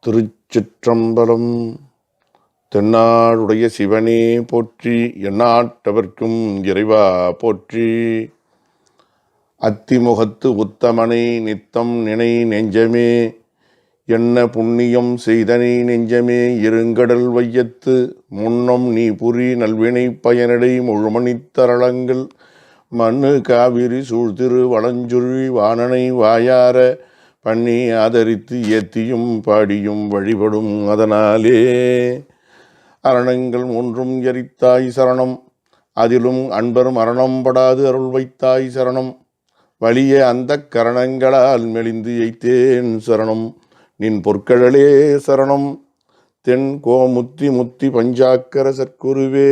திருச்சிற்றம்பலம். தென்னாடுடைய சிவனே போற்றி, எந்நாட்டவர்க்கும் இறைவா போற்றி. அத்திமுகத்து உத்தமனை நித்தம் நினை நெஞ்சமே, என்ன புண்ணியம் செய்தனை நெஞ்சமே இருங்கடல் வையத்து, முன்னம் நீ புரி நல்வினை பயனடை முழுமணித்தரளங்கள், மண்ணு காவிரி சூழ்திரு வளஞ்சுழி வாணனை வாயார பண்ணி ஆதரித்து ஏத்தியும் பாடியும் வழிபடும் அதனாலே. அரணங்கள் ஒன்றும் எரித்தாய் சரணம், அதிலும் அன்பர் மரணம் படாது அருள் வைத்தாய் சரணம், வலிய அந்த கரணங்களால் மெலிந்து எய்த்தேன் சரணம், நின் பொற்கழலே சரணம், தென் கோமுத்தி முத்தி பஞ்சாக்கர சற்குருவே.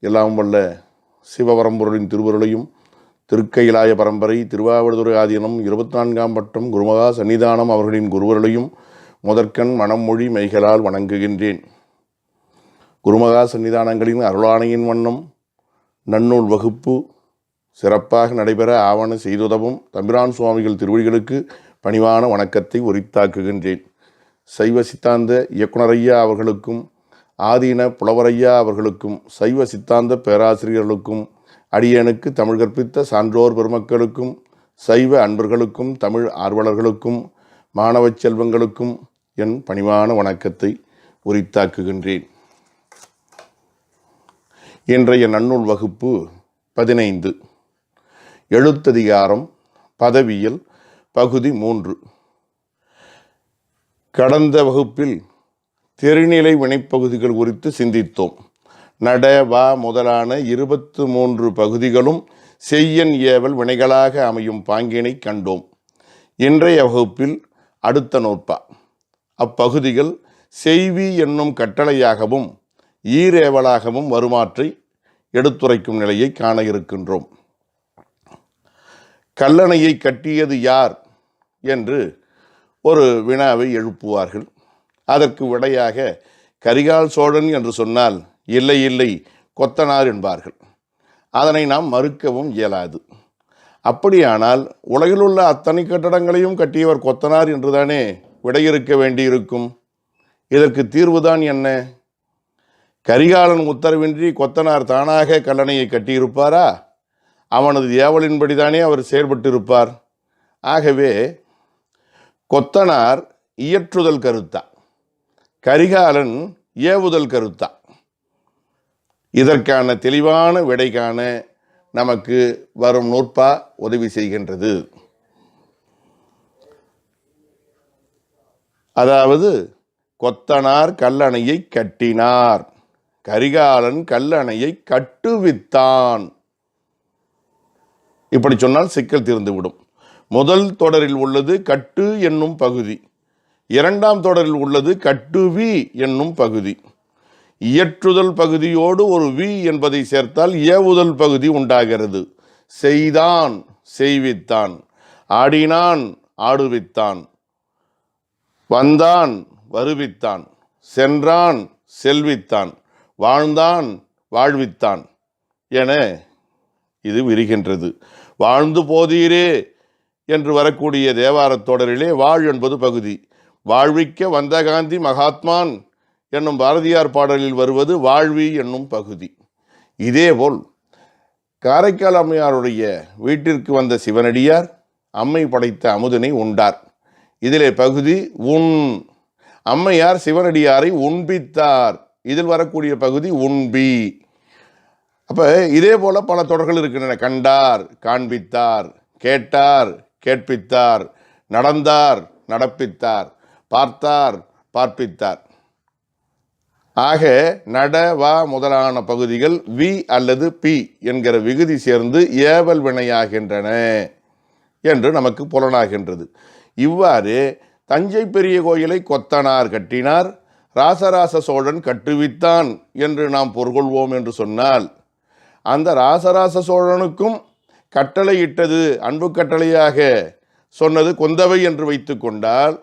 எல்லாம் வல்ல சிவபரம்பொருளின் திருவருளையும் திருக்கையிலாய பரம்பரை திருவாவடுதுறை ஆதீனம் 24ஆம் பட்டம் குருமகா சன்னிதானம் அவர்களின் குருவருளையும் முதற்கண் மனமொழி மெய்களால் வணங்குகின்றேன். குருமகா சன்னிதானங்களின் அருளாணையின் வண்ணம் நன்னூல் வகுப்பு சிறப்பாக நடைபெற ஆவண செய்துதவும் தம்பிரான் சுவாமிகள் திருவடிகளுக்கு பணிவான வணக்கத்தை உரித்தாக்குகின்றேன். சைவ சித்தாந்த இயக்குனரையா அவர்களுக்கும் ஆதீன புலவரையா அவர்களுக்கும் சைவ சித்தாந்த பேராசிரியர்களுக்கும் அடியனுக்கு தமிழ் கற்பித்த சான்றோர் பெருமக்களுக்கும் சைவ அன்பர்களுக்கும் தமிழ் ஆர்வலர்களுக்கும் மாணவ செல்வங்களுக்கும் என் பணிவான வணக்கத்தை உரித்தாக்குகின்றேன். இன்றைய நன்னூல் வகுப்பு 15 எழுத்ததிகாரம் பதவியல் பகுதி 3. கடந்த வகுப்பில் தெரிநிலை வினைப்பகுதிகள் குறித்து சிந்தித்தோம். நட வா முதலான 23 பகுதிகளும் செய்யன் ஏவல் வினைகளாக அமையும் பாங்கினை கண்டோம். இன்றைய வகுப்பில் அடுத்த நூற்பா அப்பகுதிகள் செய்வி என்னும் கட்டளையாகவும் ஈரேவலாகவும் வருமாற்றை எடுத்துரைக்கும் நிலையை காண இருக்கின்றோம். கல்லணையை கட்டியது யார் என்று ஒரு வினாவை எழுப்புவார்கள். அதற்கு விடையாக கரிகால் சோழன் என்று சொன்னால் இல்லை இல்லை கொத்தனார் என்பார்கள். அதனை நாம் மறுக்கவும் இயலாது. அப்படியானால் உலகிலுள்ள அத்தனை கட்டடங்களையும் கட்டியவர் கொத்தனார் என்றுதானே விடையிருக்க வேண்டியிருக்கும். இதற்கு தீர்வுதான் என்ன? கரிகாலன் உத்தரவின்றி கொத்தனார் தானாக கல்லணையை கட்டியிருப்பாரா? அவனது ஏவலின்படிதானே அவர் செயல்பட்டிருப்பார். ஆகவே கொத்தனார் இயற்றுதல் கருத்தா, கரிகாலன் ஏவுதல் கருத்தா? இதற்கான தெளிவான விடை காண நமக்கு வரும் நூற்பா உதவி செய்கின்றது. அதாவது கொத்தனார் கல்லணையை கட்டினார், கரிகாலன் கல்லணையை கட்டுவித்தான். இப்படி சொன்னால் சிக்கல் தீர்ந்துவிடும். முதல் தொடரில் உள்ளது கட்டு என்னும் பகுதி, இரண்டாம் தொடரில் உள்ளது கட்டுவி என்னும் பகுதி. இயற்றுதல் பகுதியோடு ஒரு வி என்பதை சேர்த்தால் ஏவுதல் பகுதி உண்டாகிறது. செய்தான் செய்வித்தான், ஆடினான் ஆடுவித்தான், வந்தான் வருவித்தான், சென்றான் செல்வித்தான், வாழ்ந்தான் வாழ்வித்தான் என இது விரிகின்றது. வாழ்ந்து போதீரே என்று வரக்கூடிய தேவாரத் தொடரிலே வாழ் என்பது பகுதி. வாழ்விக்க வந்த காந்தி மகாத்மான் என்னும் பாரதியார் பாடலில் வருவது வாழ்வி என்னும் பகுதி. இதேபோல் காரைக்கால் அம்மையாருடைய வீட்டிற்கு வந்த சிவனடியார் அம்மை படைத்த அமுதனை உண்டார். இதிலே பகுதி உண். அம்மையார் சிவனடியாரை உண்பித்தார். இதில் வரக்கூடிய பகுதி உண்பி. அப்ப இதே போல பல தொடர்கள் இருக்கின்றன. கண்டார் காண்பித்தார், கேட்டார் கேட்பித்தார், நடந்தார் நடப்பித்தார், பார்த்தார் பார்ப்பித்தார். ஆக நட வா முதலான பகுதிகள் வி அல்லது பி என்கிற விகுதி சேர்ந்து ஏவல் வினையாகின்றன என்று நமக்கு புலனாகின்றது. இவ்வாறு தஞ்சை பெரிய கோயிலை கொத்தனார் கட்டினார், ராசராச சோழன் கட்டுவித்தான் என்று நாம் பொருள்கொள்வோம் என்று சொன்னால், அந்த ராசராச சோழனுக்கும் கட்டளையிட்டது அன்பு கட்டளையாக சொன்னது கொந்தவை என்று வைத்து கொண்டால்,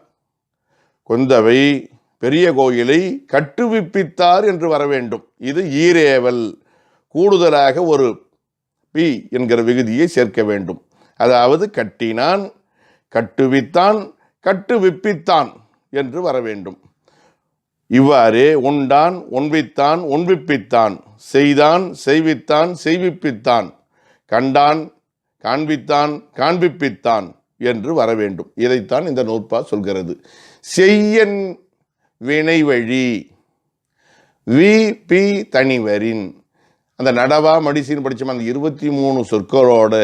கொந்தவை பெரிய கோயிலை கட்டுவிப்பித்தார் என்று வர வேண்டும். இது ஈரேவல். கூடுதலாக ஒரு பி என்கிற விகுதியை சேர்க்க வேண்டும். அதாவது கட்டினான், கட்டுவித்தான், கட்டுவிப்பித்தான் என்று வர வேண்டும். இவ்வாறே உண்டான், உண்பித்தான், உண்பிப்பித்தான், செய்தான், செய்வித்தான், செய்விப்பித்தான், கண்டான், காண்பித்தான், காண்பிப்பித்தான் என்று வர வேண்டும். இதைத்தான் இந்த நூற்பா சொல்கிறது. செய்யன் வினை வழி வி பி தனிவரின், அந்த நடவா மடிசின்னு படித்தோம், அந்த 23 சொற்களோட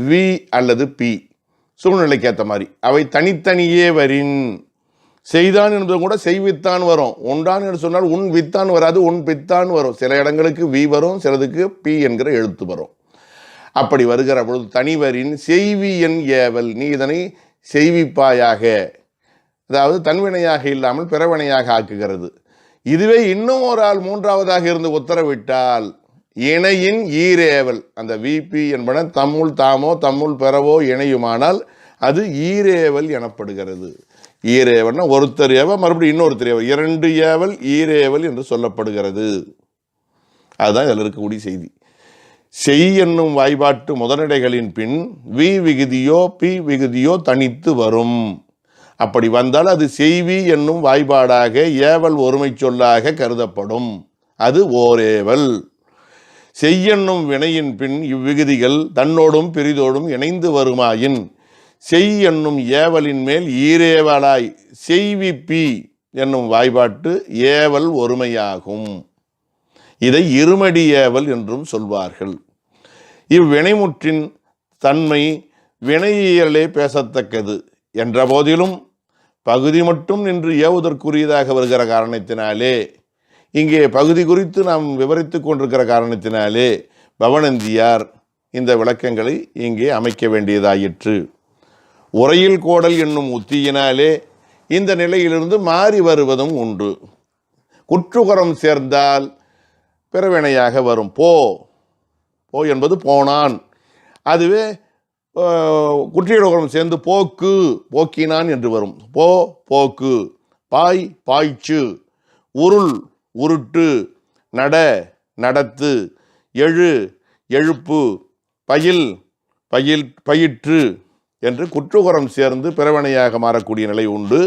வி அல்லது பி சூழ்நிலைக்கு ஏற்ற மாதிரி அவை தனித்தனியே வரின். செய்தான் என்பது கூட செய்வித்தான் வரும். உண்டான் என்று சொன்னால் உன் வித்தான் வராது, உன் பித்தான் வரும். சில இடங்களுக்கு வி வரும், சிலதுக்கு பி என்கிற எழுத்து வரும். அப்படி வருகிற பொழுது தனிவரின் செய்வியன் ஏவல், நீ இதனை செய்விப்பாயாக, அதாவது தன்வினையாக இல்லாமல் பிறவினையாக ஆக்குகிறது. இதுவே இன்னும் ஒரு ஆள் மூன்றாவதாக இருந்து உத்தரவிட்டால் இணையின் ஈரேவல், அந்த விபி என்பன தம்முள் தாமோ தம்முள் பெறவோ இணையுமானால் அது ஈரேவல் எனப்படுகிறது. ஈரேவல்னா ஒருத்தர் ஏவல் மறுபடியும் இன்னொருத்தர் ஏவல், 2 ஏவல் ஈரேவல் என்று சொல்லப்படுகிறது. அதுதான் இதில் இருக்கக்கூடிய செய்தி. செய் என்னும் வாய்பாட்டு முதலடைகளின் பின் வி விகுதியோ பி விகுதியோ தனித்து வரும். அப்படி வந்தால் அது செய்வி என்னும் வாய்பாடாக ஏவல் ஒருமை சொல்லாக கருதப்படும். அது ஓரேவல். செய்யென்னும் வினையின் பின் இவ்விகுதிகள் தன்னோடும் பிரிதோடும் இணைந்து வருமாயின் செய் என்னும் ஏவலின் மேல் ஈரேவலாய் செய்விப்பி என்னும் வாய்பாட்டு ஏவல் ஒருமையாகும். இதை இருமடி ஏவல் என்றும் சொல்வார்கள். இவ்வினைமுற்றின் தன்மை வினையியலே பேசத்தக்கது என்ற போதிலும் பகுதி மட்டும் நின்று ஏவுதற்குரியதாக வருகிற காரணத்தினாலே, இங்கே பகுதி குறித்து நாம் விவரித்து கொண்டிருக்கிற காரணத்தினாலே பவணந்தியார் இந்த விளக்கங்களை இங்கே அமைக்க வேண்டியதாயிற்று. உரையில் கோடல் என்னும் உத்தியினாலே இந்த நிலையிலிருந்து மாறி வருவதும் உண்டு. குற்றுகரம் சேர்ந்தால் பிறவினையாக வரும். போ போ என்பது போனான். அதுவே குற்றியலுகரம் சேர்ந்து போக்கு போக்கினான் என்று வரும். போ போக்கு, பாய் பாய்ச்சு, உருள் உருட்டு, நட நடத்து, எழு எழுப்பு, பயில் பயில் பயிற்று என்று குற்றுகரம் சேர்ந்து பிறவினையாக மாறக்கூடிய நிலை உண்டு.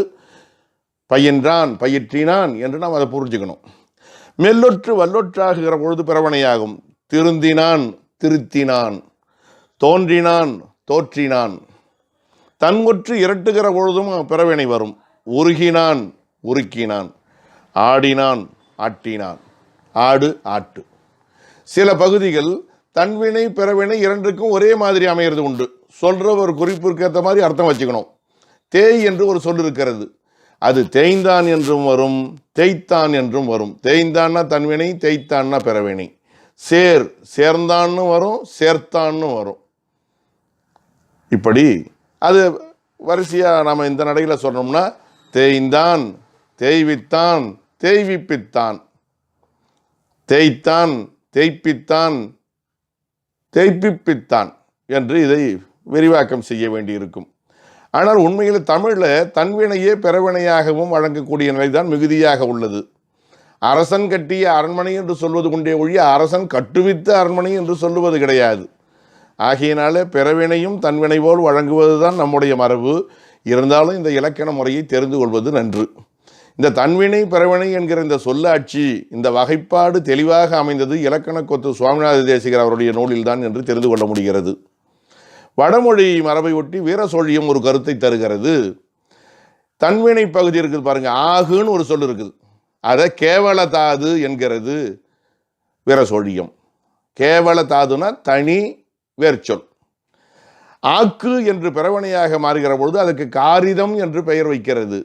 பயின்றான் பயிற்றினான் என்று நாம் அதை புரிஞ்சுக்கணும். மெல்லொற்று வல்லொற்றாகுகிற பொழுது பிறவினையாகும். திருந்தினான் திருத்தினான், தோன்றினான் தோற்றினான். தன்கொற்று இரட்டுகிற பொழுதும் பிறவினை வரும். உருகினான் உருக்கினான், ஆடினான் ஆட்டினான், ஆடு ஆட்டு. சில பகுதிகள் தன்வினை பிறவினை இரண்டுக்கும் ஒரே மாதிரி அமைகிறது உண்டு. சொல்ற ஒரு குறிப்பிற்கு ஏற்ற மாதிரி அர்த்தம் வச்சுக்கணும். தேய் என்று ஒரு சொல் இருக்கிறது. அது தேய்ந்தான் என்றும் வரும், தேய்த்தான் என்றும் வரும். தேய்ந்தான்னா தன்வினை, தேய்த்தான்னா பிறவினை. சேர்ந்தான்னு வரும், சேர்த்தான்னு வரும். இப்படி அது வரிசையாக நாம் இந்த நடையில் சொன்னோம்னா தேய்ந்தான் தேய்வித்தான் தேய்விப்பித்தான், தேய்த்தான் தேய்ப்பித்தான் தேய்ப்பிப்பித்தான் என்று இதை விரிவாக்கம் செய்ய வேண்டியிருக்கும். ஆனால் உண்மையில் தமிழில் தன்வினையே பிறவினையாகவும் வழங்கக்கூடிய நிலைதான் மிகுதியாக உள்ளது. அரசன் கட்டிய அரண்மனை என்று சொல்வது கொண்டே ஒழிய அரசன் கட்டுவித்த அரண்மனை என்று சொல்லுவது கிடையாது. ஆகையினால பிறவினையும் தன்வினை போல் வழங்குவது தான் நம்முடைய மரபு. இருந்தாலும் இந்த இலக்கண முறையை தெரிந்து கொள்வது நன்று. இந்த தன்வினை பிறவினை என்கிற இந்த சொல்லாட்சி, இந்த வகைப்பாடு தெளிவாக அமைந்தது இலக்கண கொத்து சுவாமிநாத தேசிகர் அவருடைய நூலில்தான் என்று தெரிந்து கொள்ள முடிகிறது. வடமொழி மரபை ஒட்டி வீரசோழியம் ஒரு கருத்தை தருகிறது. தன்வினை பகுதி இருக்குது பாருங்க, ஆகுன்னு ஒரு சொல் இருக்குது. அதை கேவல தாது என்கிறது வீரசோழியம். கேவல தாதுனா தனி வேர்ச்சொல். ஆக்கு என்று பிறவினையாக மாறுகிற பொழுது அதுக்கு காரிதம் என்று பெயர் வைக்கிறது.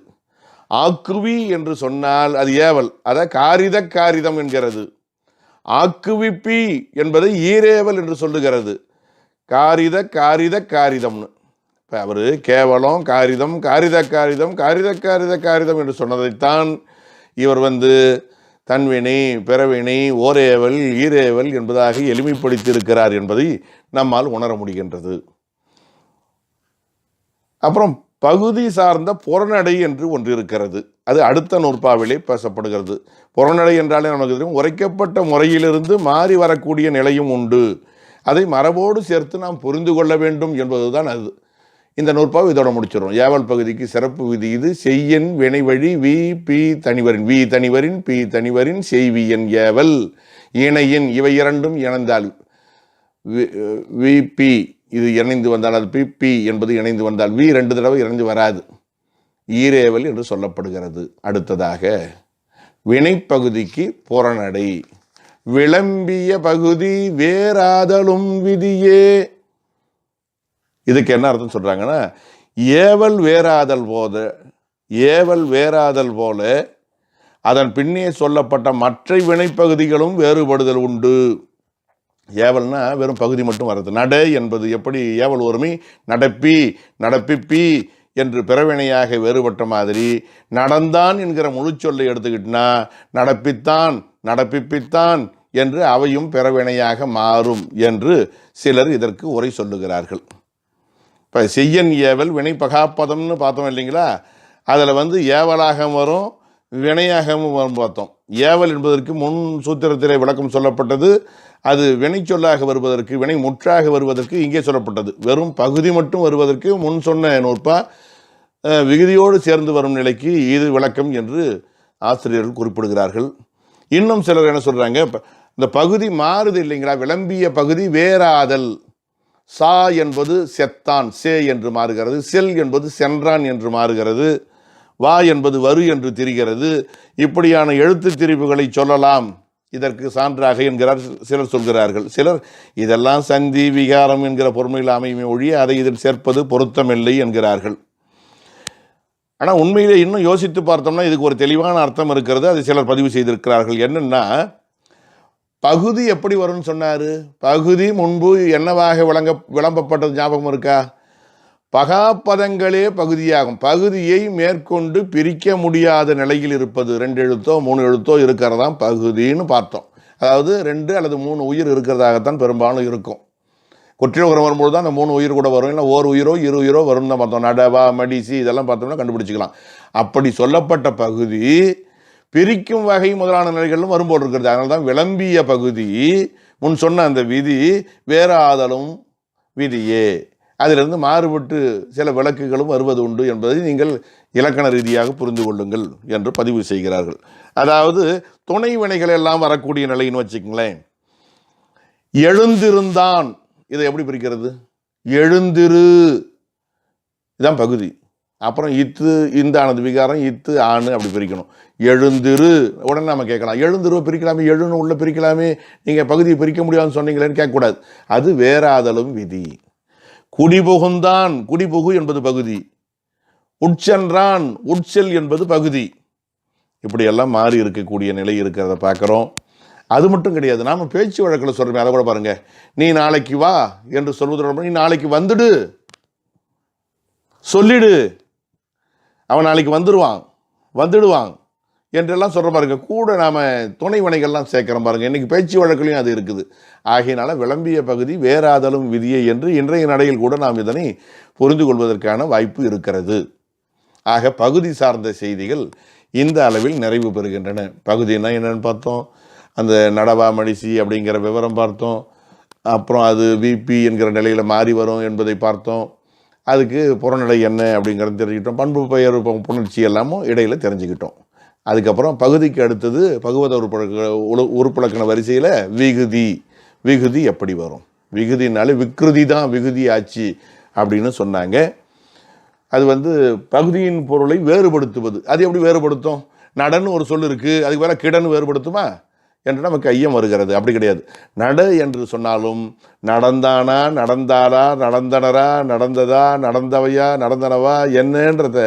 ஆக்குவி என்று சொன்னால் அது ஏவல், அதை காரித காரிதம் என்கிறது. ஆக்குவிப்பி என்பதை ஈரேவல் என்று சொல்லுகிறது. காரித காரித காரிதம்னு. இப்போ அவர் கேவலம் காரிதம் காரித காரிதம் காரித காரித காரிதம் என்று சொன்னதைத்தான் இவர் தன்வினை பிறவினை ஓரேவல் ஈரேவல் என்பதாக எளிமைப்படுத்தியிருக்கிறார் என்பதை நம்மால் உணர முடிகின்றது. அப்புறம் பகுதி சார்ந்த புறநடை என்று ஒன்று இருக்கிறது. அது அடுத்த நூற்பாவிலே பேசப்படுகிறது. புறநடை என்றாலே நமக்கு தெரியும், உரைக்கப்பட்ட முறையிலிருந்து மாறி வரக்கூடிய நிலையும் உண்டு. அதை மரபோடு சேர்த்து நாம் புரிந்து கொள்ள வேண்டும் என்பதுதான் அது. இந்த நூற்பாவை இதோட முடிச்சிடும். ஏவல் பகுதிக்கு சிறப்பு விதி இது. செய்யன் வினைவழி வி பி தனிவரின், வி தனிவரின் பி தனிவரின் செய்வியன் ஏவல் இணையின் இவை இரண்டும் இணைந்தால் வி பி இது இணைந்து வந்தால், அது பி பி என்பது இணைந்து வந்தால், வி 2 தடவை இணைந்து வராது, ஈரேவல் என்று சொல்லப்படுகிறது. அடுத்ததாக வினைப்பகுதிக்கு புறநடை. விளம்பிய பகுதி வேறாதலும் விதியே. இதுக்கு என்ன அர்த்தம் சொல்றாங்கன்னா, ஏவல் வேறாதல் போல அதன் பின்னே சொல்லப்பட்ட மற்ற வினைப்பகுதிகளும் வேறுபடுதல் உண்டு. ஏவல்னா வெறும் பகுதி மட்டும் வர்றது. நடை என்பது எப்படி ஏவல் ஒருமை நடப்பிப்பி என்று பிறவினையாக வேறுபட்ட மாதிரி, நடந்தான் என்கிற முழு சொல்லை எடுத்துக்கிட்டனா நடப்பித்தான் என்று அவையும் பிறவினையாக மாறும் என்று சிலர் இதற்கு உரை சொல்லுகிறார்கள். இப்போ செய்யன் ஏவல் வினை பகாப்பதம்னு பார்த்தோம் இல்லைங்களா, அதில் ஏவலாக வரும், வினையாகவும் வரும் பார்த்தோம். ஏவல் என்பதற்கு முன் சூத்திரத்திலே விளக்கம் சொல்லப்பட்டது. அது வினை சொல்லாக வருவதற்கு, வினை முற்றாக வருவதற்கு இங்கே சொல்லப்பட்டது. வெறும் பகுதி மட்டும் வருவதற்கு முன் சொன்ன நூற்பா விகுதியோடு சேர்ந்து வரும் நிலைக்கு இது விளக்கம் என்று ஆசிரியர்கள் குறிப்பிடுகிறார்கள். இன்னும் சிலர் என்ன சொல்கிறாங்க, இந்த பகுதி மாறுது இல்லைங்களா, விளம்பிய பகுதி வேறாதல். சா என்பது செத்தான், சே என்று மாறுகிறது. செல் என்பது சென்றான் என்று மாறுகிறது. வா என்பது வரு என்று திரிகிறது. இப்படியான எழுத்து திரிவுகளை சொல்லலாம் இதற்கு சான்றாக என்கிறார் சிலர் சொல்கிறார்கள். சிலர் இதெல்லாம் சந்தி விகாரம் என்கிற பொறுமையில் அமையுமே ஒழிய அதை இதில் சேர்ப்பது பொருத்தமில்லை என்கிறார்கள். ஆனால் உண்மையிலே இன்னும் யோசித்து பார்த்தோம்னா இதுக்கு ஒரு தெளிவான அர்த்தம் இருக்கிறது. அதை சிலர் பதிவு செய்திருக்கிறார்கள். என்னன்னா, பகுதி எப்படி வரும்னு சொன்னார். பகுதி முன்பு என்னவாக விளம்பப்பட்டது ஞாபகம் இருக்கா? பகாப்பதங்களே பகுதியாகும். பகுதியை மேற்கொண்டு பிரிக்க முடியாத நிலையில் இருப்பது 2 எழுத்தோ 3 எழுத்தோ இருக்கிறதான் பகுதின்னு பார்த்தோம். அதாவது 2 அல்லது 3 உயிர் இருக்கிறதாகத்தான் பெரும்பாலும் இருக்கும். கொற்றியுலகம் வரும்போது தான் அந்த 3 உயிர் கூட வரும், இல்லை ஓர் உயிரோ 2 உயிரோ வரும் தான் பார்த்தோம். நடவா மடிசி இதெல்லாம் பார்த்தோம்னா கண்டுபிடிச்சிக்கலாம். அப்படி சொல்லப்பட்ட பகுதி பிரிக்கும் வகை முதலான நிலைகளும் வரும்போது இருக்கிறது. அதனால தான் விளம்பிய பகுதி முன் சொன்ன அந்த விதி வேறாதலும் விதியே, அதிலிருந்து மாறுபட்டு சில விளக்குகளும் வருவது உண்டு என்பதை நீங்கள் இலக்கண ரீதியாக புரிந்து கொள்ளுங்கள் என்று பதிவு செய்கிறார்கள். அதாவது துணை வினைகள் எல்லாம் வரக்கூடிய நிலைன்னு வச்சுக்கங்களேன். எழுந்திருந்தான், இதை எப்படி பிரிக்கிறது? எழுந்திரு இதுதான் பகுதி. அப்புறம் இத்து இந்தானது விகாரம், இத்து ஆணு அப்படி பிரிக்கணும். எழுந்திரு உடனே நம்ம கேட்கலாம், எழுந்திருவை பிரிக்கலாமே, எழுன்னு உள்ள பிரிக்கலாமே, நீங்கள் பகுதியை பிரிக்க முடியாதுன்னு சொன்னீங்களேன்னு கேட்கக்கூடாது. அது வேறாதலும் விதி. குடிபுகுந்தான், குடிபுகு என்பது பகுதி. உட்சென்றான், உட்செல் என்பது பகுதி. இப்படியெல்லாம் மாறி இருக்கக்கூடிய நிலை இருக்கிறத பார்க்குறோம். அது மட்டும் கிடையாது, நாம் பேச்சு வழக்கில் சொல்கிறோமே, அதை கூட பாருங்க. நீ நாளைக்கு வா என்று சொல்வதோட நீ நாளைக்கு வந்துடு, சொல்லிடு, அவன் நாளைக்கு வந்துடுவான் என்றெல்லாம் சொல்கிற பாருங்க. கூட நாம் துணை வினைகள்லாம் சேர்க்குறோம் பாருங்க. இன்றைக்கி பேச்சு வழக்கிலையும் அது இருக்குது. ஆகையினால விளம்பிய பகுதி வேறாதலும் விதியை என்று இன்றைய நடையில் கூட நாம் இதனை புரிந்து கொள்வதற்கான வாய்ப்பு இருக்கிறது. ஆக பகுதி சார்ந்த செய்திகள் இந்த அளவில் நிறைவு பெறுகின்றன. பகுதினா என்னென்னு பார்த்தோம், அந்த நடவா மடிசி அப்படிங்கிற விவரம் பார்த்தோம். அப்புறம் அது விபி என்கிற நிலையில் மாறி வரும் என்பதை பார்த்தோம். அதுக்கு புறநடை என்ன அப்படிங்கிறத தெரிஞ்சுக்கிட்டோம். பண்பு பெயர் புணர்ச்சி எல்லாமும் இடையில் தெரிஞ்சுக்கிட்டோம். அதுக்கப்புறம் பகுதிக்கு அடுத்தது பகுவத உறுப்பிலக்கண வரிசையில் விகுதி எப்படி வரும்? விகுதினாலே விக்ருதி தான் விகுதி ஆச்சு அப்படின்னு சொன்னாங்க. அது பகுதியின் பொருளை வேறுபடுத்துவது. அது எப்படி வேறுபடுத்தும்? நடன்னு ஒரு சொல் இருக்குது, அதுக்கு வேற கிடன்னு வேறுபடுத்துமா என்று நமக்கு ஐயம் வருகிறது. அப்படி கிடையாது. நட என்று சொன்னாலும் நடந்தானா, நடந்தாளா, நடந்தனரா, நடந்ததா, நடந்தவையா, நடந்தனவா என்னன்றத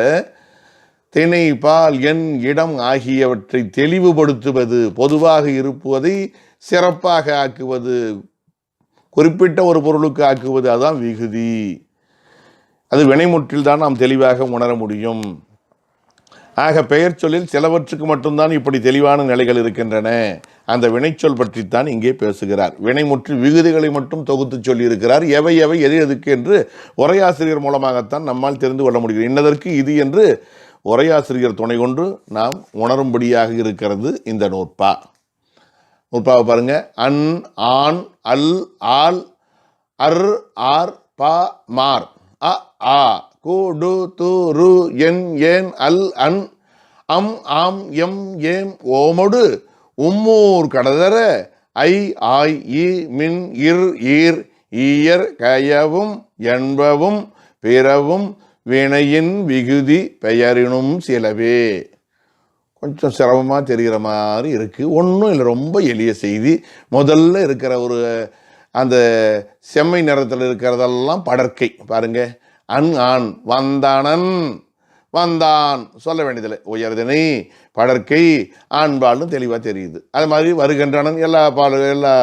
திணை, பால், எண், இடம் ஆகியவற்றை தெளிவுபடுத்துவது, பொதுவாக இருப்பதை சிறப்பாக ஆக்குவது, குறிப்பிட்ட ஒரு பொருளுக்கு ஆக்குவது, அதுதான் விகுதி. அது வினைமுற்றில் தான் நாம் தெளிவாக உணர முடியும். ஆக பெயர் சொல்லில் சிலவற்றுக்கு மட்டும்தான் இப்படி தெளிவான நிலைகள் இருக்கின்றன. அந்த வினைச்சொல் பற்றித்தான் இங்கே பேசுகிறார். வினைமுற்று விகுதிகளை மட்டும் தொகுத்து சொல்லி இருக்கிறார். எவை எது எதுக்கு என்று உரையாசிரியர் மூலமாகத்தான் நம்மால் தெரிந்து கொள்ள முடியும். இன்னதற்கு இது என்று உரையாசிரியர் துணை கொண்டு நாம் உணரும்படியாக இருக்கிறது இந்த நூற்பாவை பாருங்க. அன், ஆன், அல், ஆல், அர், ஆர், பா, மார், அ, ஆ கு டு து ரு என் ஏன் அல் அன் அம் ஆம் எம் ஏம் ஓமொடு உம்மூர் கடதர ஐ ஆய் இ மின் இர் ஈர் ஈயர் கயவும் என்பவும் பிறவும் வினையின் விகுதி பெயரினும் சிலவே. கொஞ்சம் சிரமமாக தெரிகிற மாதிரி இருக்குது. ஒன்றும் இல்லை, ரொம்ப எளிய செய்தி. முதல்ல இருக்கிற ஒரு அந்த செம்மை நிறத்தில் இருக்கிறதெல்லாம் படற்கை பாருங்க. அன் ஆண் வந்தானன் வந்தான் சொல்ல வேண்டியதில்லை. உயர்தினை படற்கை ஆண்பால்னு தெளிவாக தெரியுது. அது மாதிரி வருகின்றனன் எல்லா எல்லா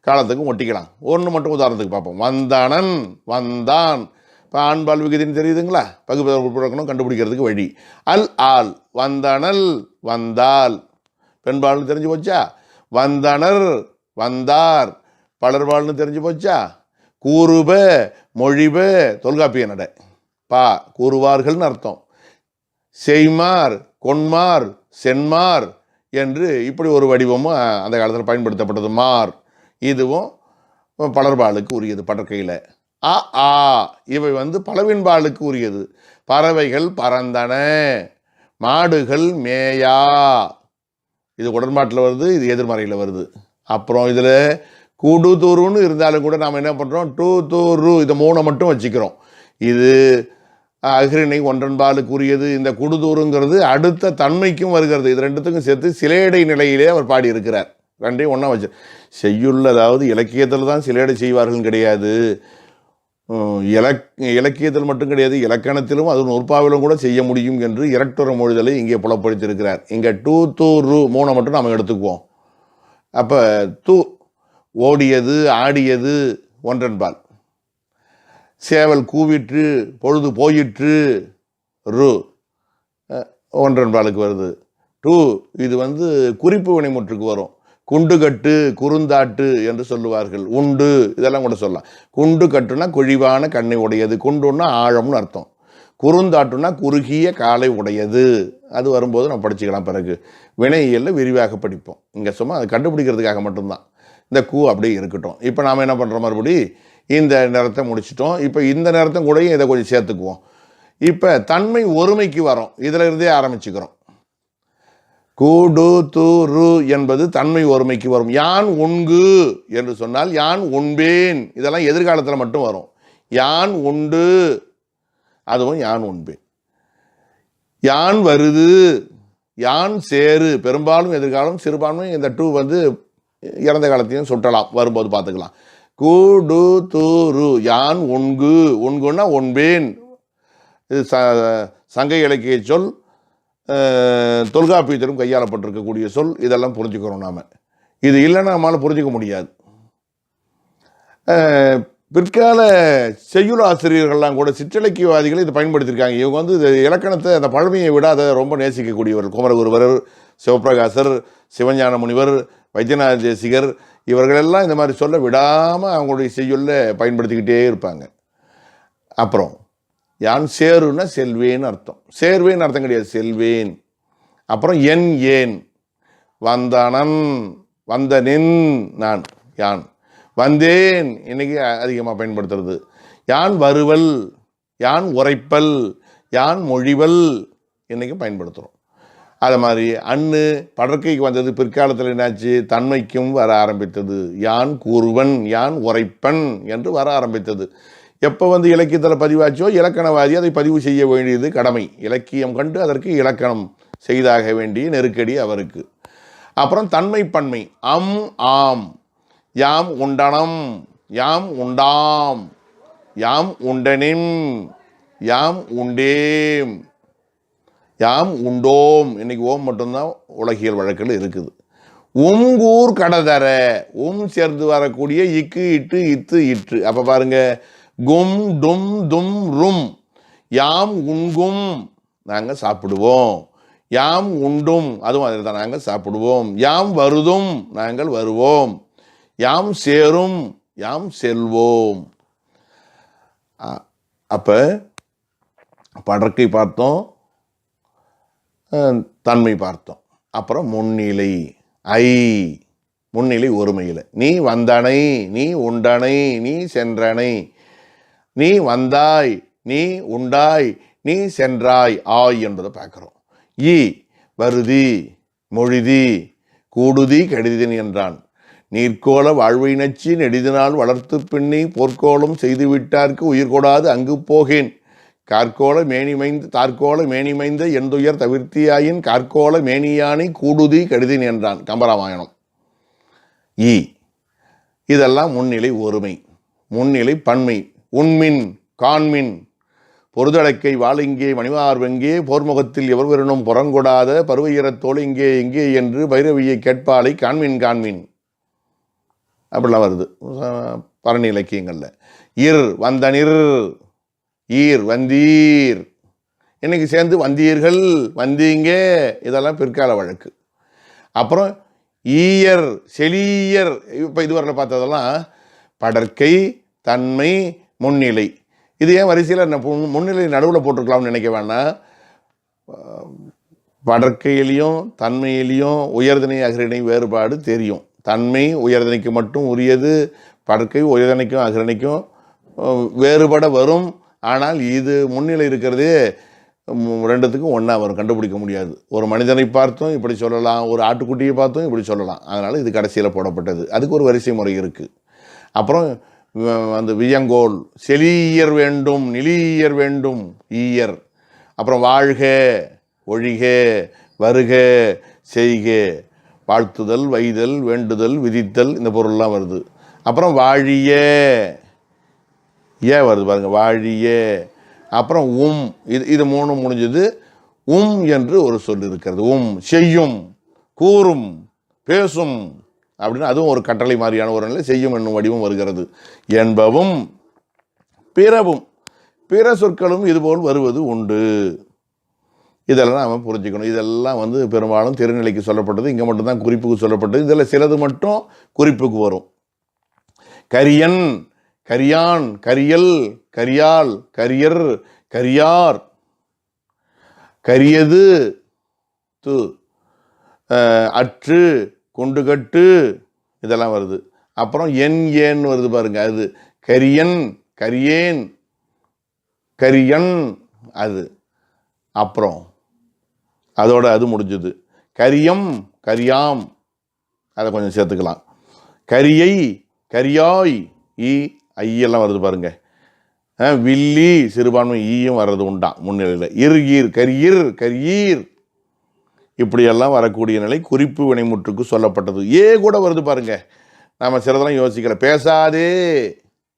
காலத்துக்கும் ஒட்டிக்கலாம். ஒன்று மட்டும் உதாரணத்துக்கு பார்ப்போம். வந்தானன் வந்தான். இப்போ ஆண்பால் விகுதின்னு தெரியுதுங்களா? பகுப்பு கண்டுபிடிக்கிறதுக்கு வழி. அல் ஆல் வந்தனல் வந்தால். பெண்பால்னு தெரிஞ்சு போச்சா? வந்தனர் வந்தார். பலர்பால்னு தெரிஞ்சு போச்சா? கூறுப மொழிப தொல்காப்பிய நடை. பா கூறுவார்கள்னு அர்த்தம். செய்மார் கொன்மார் சென்மார் என்று இப்படி ஒரு வடிவமும் அந்த காலத்தில் பயன்படுத்தப்பட்டது. மார் இதுவும் பலர்பாலுக்கு உரியது படற்கையில். அ ஆ இவை பலவின்பாலுக்கு உரியது. பறவைகள் பறந்தன, மாடுகள் மேயா. இது உடன்பாட்டில் வருது, இது எதிர்மறையில் வருது. அப்புறம் இதில் குடு தூருன்னு இருந்தாலும் கூட நாம் என்ன பண்ணுறோம்? டு தூரு இதை 3 மட்டும் வச்சுக்கிறோம். இது அகிரிணை ஒன்றன்பாலுக்கு உரியது. இந்த குடுதூருங்கிறது அடுத்த தன்மைக்கும் வருகிறது. இது ரெண்டுத்துக்கும் சேர்த்து சிலேடை நிலையிலே அவர் பாடி இருக்கிறார். ரெண்டையும் ஒன்றா வச்சு செய்யுள்ள, அதாவது இலக்கியத்தில் தான் சிலேடை செய்வார்கள் கிடையாது. இலக்கியத்தில் மட்டும் கிடையாது, இலக்கணத்திலும் அது நூற்பாவிலும் கூட செய்ய முடியும் என்று இரட்டுற மொழிதலை இங்கே புலப்படுத்தியிருக்கிறார். இங்கே டு தூ ரு 3 மட்டும் நாம் எடுத்துக்குவோம். அப்போ து ஓடியது ஆடியது ஒன்றன்பால். சேவல் கூவிற்று பொழுது போயிற்று ரு ஒன்றன்பாலுக்கு வருது. டு இது குறிப்பு வினைமுற்றுக்கு வரும். குண்டு கட்டு குறுந்தாட்டு என்று சொல்லுவார்கள். உண்டு இதெல்லாம் கூட சொல்லலாம். குண்டு கட்டுனா குழிவான கண்ணை உடையது. குண்டுன்னா ஆழம்னு அர்த்தம். குறுந்தாட்டுனா குறுகிய காலை உடையது. அது வரும்போது நம்ம படிச்சுக்கலாம். பிறகு வினையியலில் விரிவாக படிப்போம். இங்கே சும்மா அது கண்டுபிடிக்கிறதுக்காக மட்டும்தான். இந்த கூ அப்படியே இருக்கட்டும். இப்போ நாம் என்ன பண்ணுறோம்? மறுபடி இந்த நிறத்தை முடிச்சிட்டோம். இப்போ இந்த நிறத்தை கூடயும் இதை கொஞ்சம் சேர்த்துக்குவோம். இப்போ தன்மை ஒருமைக்கு வரோம். இதில் இருந்தே ஆரம்பிச்சுக்கிறோம். கூடு தூரு என்பது தன்மை ஒருமைக்கு வரும். யான் உண்கு என்று சொன்னால் யான் உண்பேன். இதெல்லாம் எதிர்காலத்தில் மட்டும் வரும். யான் உண்டு அதுவும் யான் உண்பேன். யான் வருது யான் சேரு பெரும்பாலும் எதிர்காலம். சிறுபான்மை இந்த டூ இறந்த காலத்தையும் சுட்டலாம், வரும்போது பார்த்துக்கலாம். கூடு தூரு யான் உண்கு. உண்குன்னா உண்பேன். இது சங்க இலக்கிய சொல், தொல்காப்பியத்திலும் கையாளப்பட்டிருக்கக்கூடிய சொல். இதெல்லாம் புரிஞ்சுக்கிறோம் நாம். இது இல்லைன்னா நம்மளால் புரிஞ்சிக்க முடியாது. பிற்கால செய்யுள் ஆசிரியர்கள்லாம் கூட சிற்றிலக்கியவாதிகள் இதை பயன்படுத்தியிருக்காங்க. இவங்க இது இலக்கணத்தை அந்த பழமையை விட அதை ரொம்ப நேசிக்கக்கூடியவர்கள். குமரகுருவர், சிவபிரகாசர், சிவஞான முனிவர், வைத்தியநாத தேசிகர் இவர்களெல்லாம் இந்த மாதிரி சொல்ல விடாமல் அவங்களுடைய செய்யுளில் பயன்படுத்திக்கிட்டே இருப்பாங்க. அப்புறம் யான் சேருன்னா செல்வேன்னு அர்த்தம். சேர்வேன்னு அர்த்தம் கிடையாது, செல்வேன். அப்புறம் என் ஏன் வந்தனன் வந்தனின் நான் யான் வந்தேன் இன்னைக்கு அதிகமாக பயன்படுத்துறது. யான் வருவல் யான் உரைப்பல் யான் மொழிவல் இன்னைக்கு பயன்படுத்துகிறோம். அது மாதிரி அன்னு படற்கைக்கு வந்தது. பிற்காலத்தில் என்னாச்சு? தன்மைக்கும் வர ஆரம்பித்தது. யான் கூறுவன் யான் உரைப்பன் என்று வர ஆரம்பித்தது. எப்போ இலக்கியத்தில் பதிவாச்சோ இலக்கணவாதி அதை பதிவு செய்ய வேண்டியது கடமை. இலக்கியம் கண்டு அதற்கு இலக்கணம் செய்தாக வேண்டிய நெருக்கடி அவருக்கு. அப்புறம் தன்மை பன்மை. அம் ஆம் யாம் உண்டனம் யாம் உண்டாம் யாம் உண்டனிம் யாம் உண்டேம் யாம் உண்டோம். இன்னைக்கு ஓம் மட்டும்தான் உலகியல் வழக்கில் இருக்குது. உங்கூர் கடதர சேர்ந்து வரக்கூடிய இக்கு இட்டு இத்து இற்று. அப்போ பாருங்க, கும் டும் தும் ரும். யாம் உண்கும் நாங்கள் சாப்பிடுவோம். யாம் உண்டும் அதுவும் அதில் தான் நாங்கள் சாப்பிடுவோம். யாம் வருதும் நாங்கள் வருவோம். யாம் சேரும் யாம் செல்வோம். அப்போ படற்கை பார்த்தோம், தன்மை பார்த்தோம். அப்புறம் முன்னிலை ஐ. முன்னிலை ஒருமையில். நீ வந்தனை நீ உண்டனை நீ சென்றனை நீ வந்தாய் நீ உண்டாய், நீ சென்றாய், ஆய் என்பதை பார்க்கிறோம். ஈ வருதி, மொழிதி, கூடுதி கெடுதின் என்றான். நீர்கோள வாழ்வை நச்சி நெடிதினால் வளர்த்து பின்னி போர்க்கோளம் செய்து விட்டார்க்கு உயிர் கொடாது அங்கு போகேன். கார்கோள மேனிமைந்து தார்கோள மேனிமைந்த எந்துயர் தவிர்த்தியாயின் கார்கோள மேனியானை கூடுதி கெடுதின் என்றான். கம்பராமாயணம். ஈ இதெல்லாம் முன்னிலை ஒருமை, முன்னிலை பன்மை. உண்மின் காண்மின் பொருதடக்கை வாளிங்கே மணிவார் வெங்கே போர்முகத்தில் எவர் வரணும் புறங்கொடாத பருவையரத்தோடு இங்கே எங்கே என்று பைரவியை கேட்பாலை காண்மின் காண்மின் அப்படிலாம் வருது பரணி இலக்கியங்களில். இர் வந்தனிர், ஈர் வந்தீர், இன்னைக்கு சேர்ந்து வந்தீர்கள், வந்தீங்க, இதெல்லாம் பிற்கால வழக்கு. அப்புறம் ஈயர் செலியர், இப்போ இதுவரையில் பார்த்ததெல்லாம் படற்கை தன்மை முன்னிலை. இது ஏன் வரிசையில் முன்னிலை நடுவில் போட்டிருக்கலாம்னு நினைக்க வேண்டாம். படற்கையிலையும் தன்மையிலையும் உயர்தனை அகிரணை வேறுபாடு தெரியும். தன்மை உயர்தனைக்கு மட்டும் உரியது, படற்கை உயர்தனைக்கும் அகிரணைக்கும் வேறுபட வரும். ஆனால் இது முன்னிலை இருக்கிறதே ரெண்டுத்துக்கும் ஒன்றா வரும், கண்டுபிடிக்க முடியாது. ஒரு மனிதனை பார்த்தும் இப்படி சொல்லலாம், ஒரு ஆட்டுக்குட்டியை பார்த்தும் இப்படி சொல்லலாம். அதனால் இது கடைசியில் போடப்பட்டது. அதுக்கு ஒரு வரிசை முறை இருக்குது. அப்புறம் அந்த வியங்கோல் செலியர் வேண்டும், நிலியர் வேண்டும், ஈயர். அப்புறம் வாழ்க, ஒழிக, வருக, செய்க, வாழ்த்துதல், வைதல், வேண்டுதல், விதித்தல், இந்த பொருள்லாம் வருது. அப்புறம் வாழிய, ஏன் வருது பாருங்க, வாழிய. அப்புறம் இது மூணும் முடிஞ்சது. என்று ஒரு சொல் இருக்கிறது. செய்யும், கூறும், பேசும் அப்படின்னு அதுவும் ஒரு கட்டளை மாதிரியான ஒரு நிலை. செய்யும் என்னும் வடிவம் வருகிறது. என்பவும் பிறவும், பிற சொற்களும் இதுபோல் வருவது உண்டு. இதெல்லாம் நாம் புரிஞ்சுக்கணும். இதெல்லாம் பெரும்பாலும் திருநிலைக்கு சொல்லப்பட்டது, இங்கே மட்டும்தான் குறிப்புக்கு சொல்லப்பட்டது. இதில் சிலது மட்டும் குறிப்புக்கு வரும். கரியன், கரியான், கரியல், கரியால், கரியர், கரியார், கரியது, அற்று, கொண்டுகட்டு, இதெல்லாம் வருது. அப்புறம் ஏன் வருது பாருங்க, அது கரியன், கரியேன், கரியன், அது. அப்புறம் அதோட அது முடிஞ்சது. கரியம், கரியாம், அதை கொஞ்சம் சேர்த்துக்கலாம். கரியை, கரியாய், ஐயெல்லாம் வருது பாருங்க. வில்லி சிறுபான்மை ஈயும் வர்றது உண்டாம் முன்னிலையில். இருகீர், கரியீர், கரியீர், இப்படியெல்லாம் வரக்கூடிய நிலை குறிப்பு வினைமுற்றுக்கு சொல்லப்பட்டது. கூட வருது பாருங்க. நாம் சிலதெல்லாம் யோசிக்கல. பேசாதே,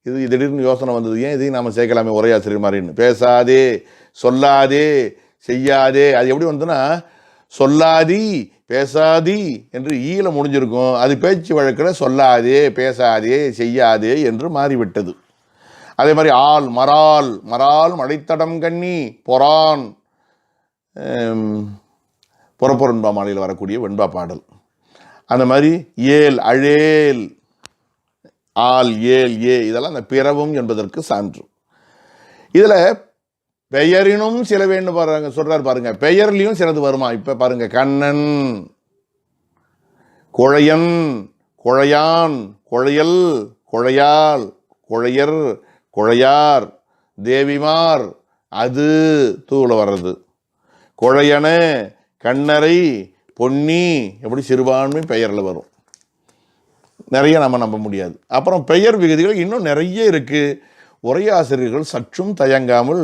இது திடீர்னு யோசனை வந்தது, ஏன் இதையும் நாம் சேர்க்கலாமே உரையாசிரியர் மாதிரின்னு. பேசாதே, சொல்லாதே, செய்யாதே, அது எப்படி வந்துன்னா சொல்லாதி, பேசாதி என்று ஈல முடிஞ்சிருக்கும். அது பேச்சு வழக்கில் சொல்லாதே, பேசாதே, செய்யாதே என்று மாறிவிட்டது. அதே மாதிரி ஆள், மரால், மரால் மழைத்தடம் கண்ணி, பொறான், புறப்பொருண்பா மாலையில் வரக்கூடிய வெண்பா பாடல். அந்த மாதிரி ஏல், அழேல், ஆல், ஏல், இதெல்லாம் அந்த பிறவும் என்பதற்கு சான்று. இதில் பெயரினும் சில வேண்டும் பாருங்க, சொல்றார் பாருங்க. பெயர்லையும் சிலது வருமா? இப்ப பாருங்க, கண்ணன், குழையன், குழையான், குழையல், குழையால், குழையர், குழையார், தேவிமார், அது தூள வர்றது. குழையன, கண்ணரை, பொன்னி, எப்படி சிறுபான்மை பெயரில் வரும். நிறைய நம்ம நம்ப முடியாது. அப்புறம் பெயர் விகுதிகள் இன்னும் நிறைய இருக்குது. உரையாசிரியர்கள் சற்றும் தயங்காமல்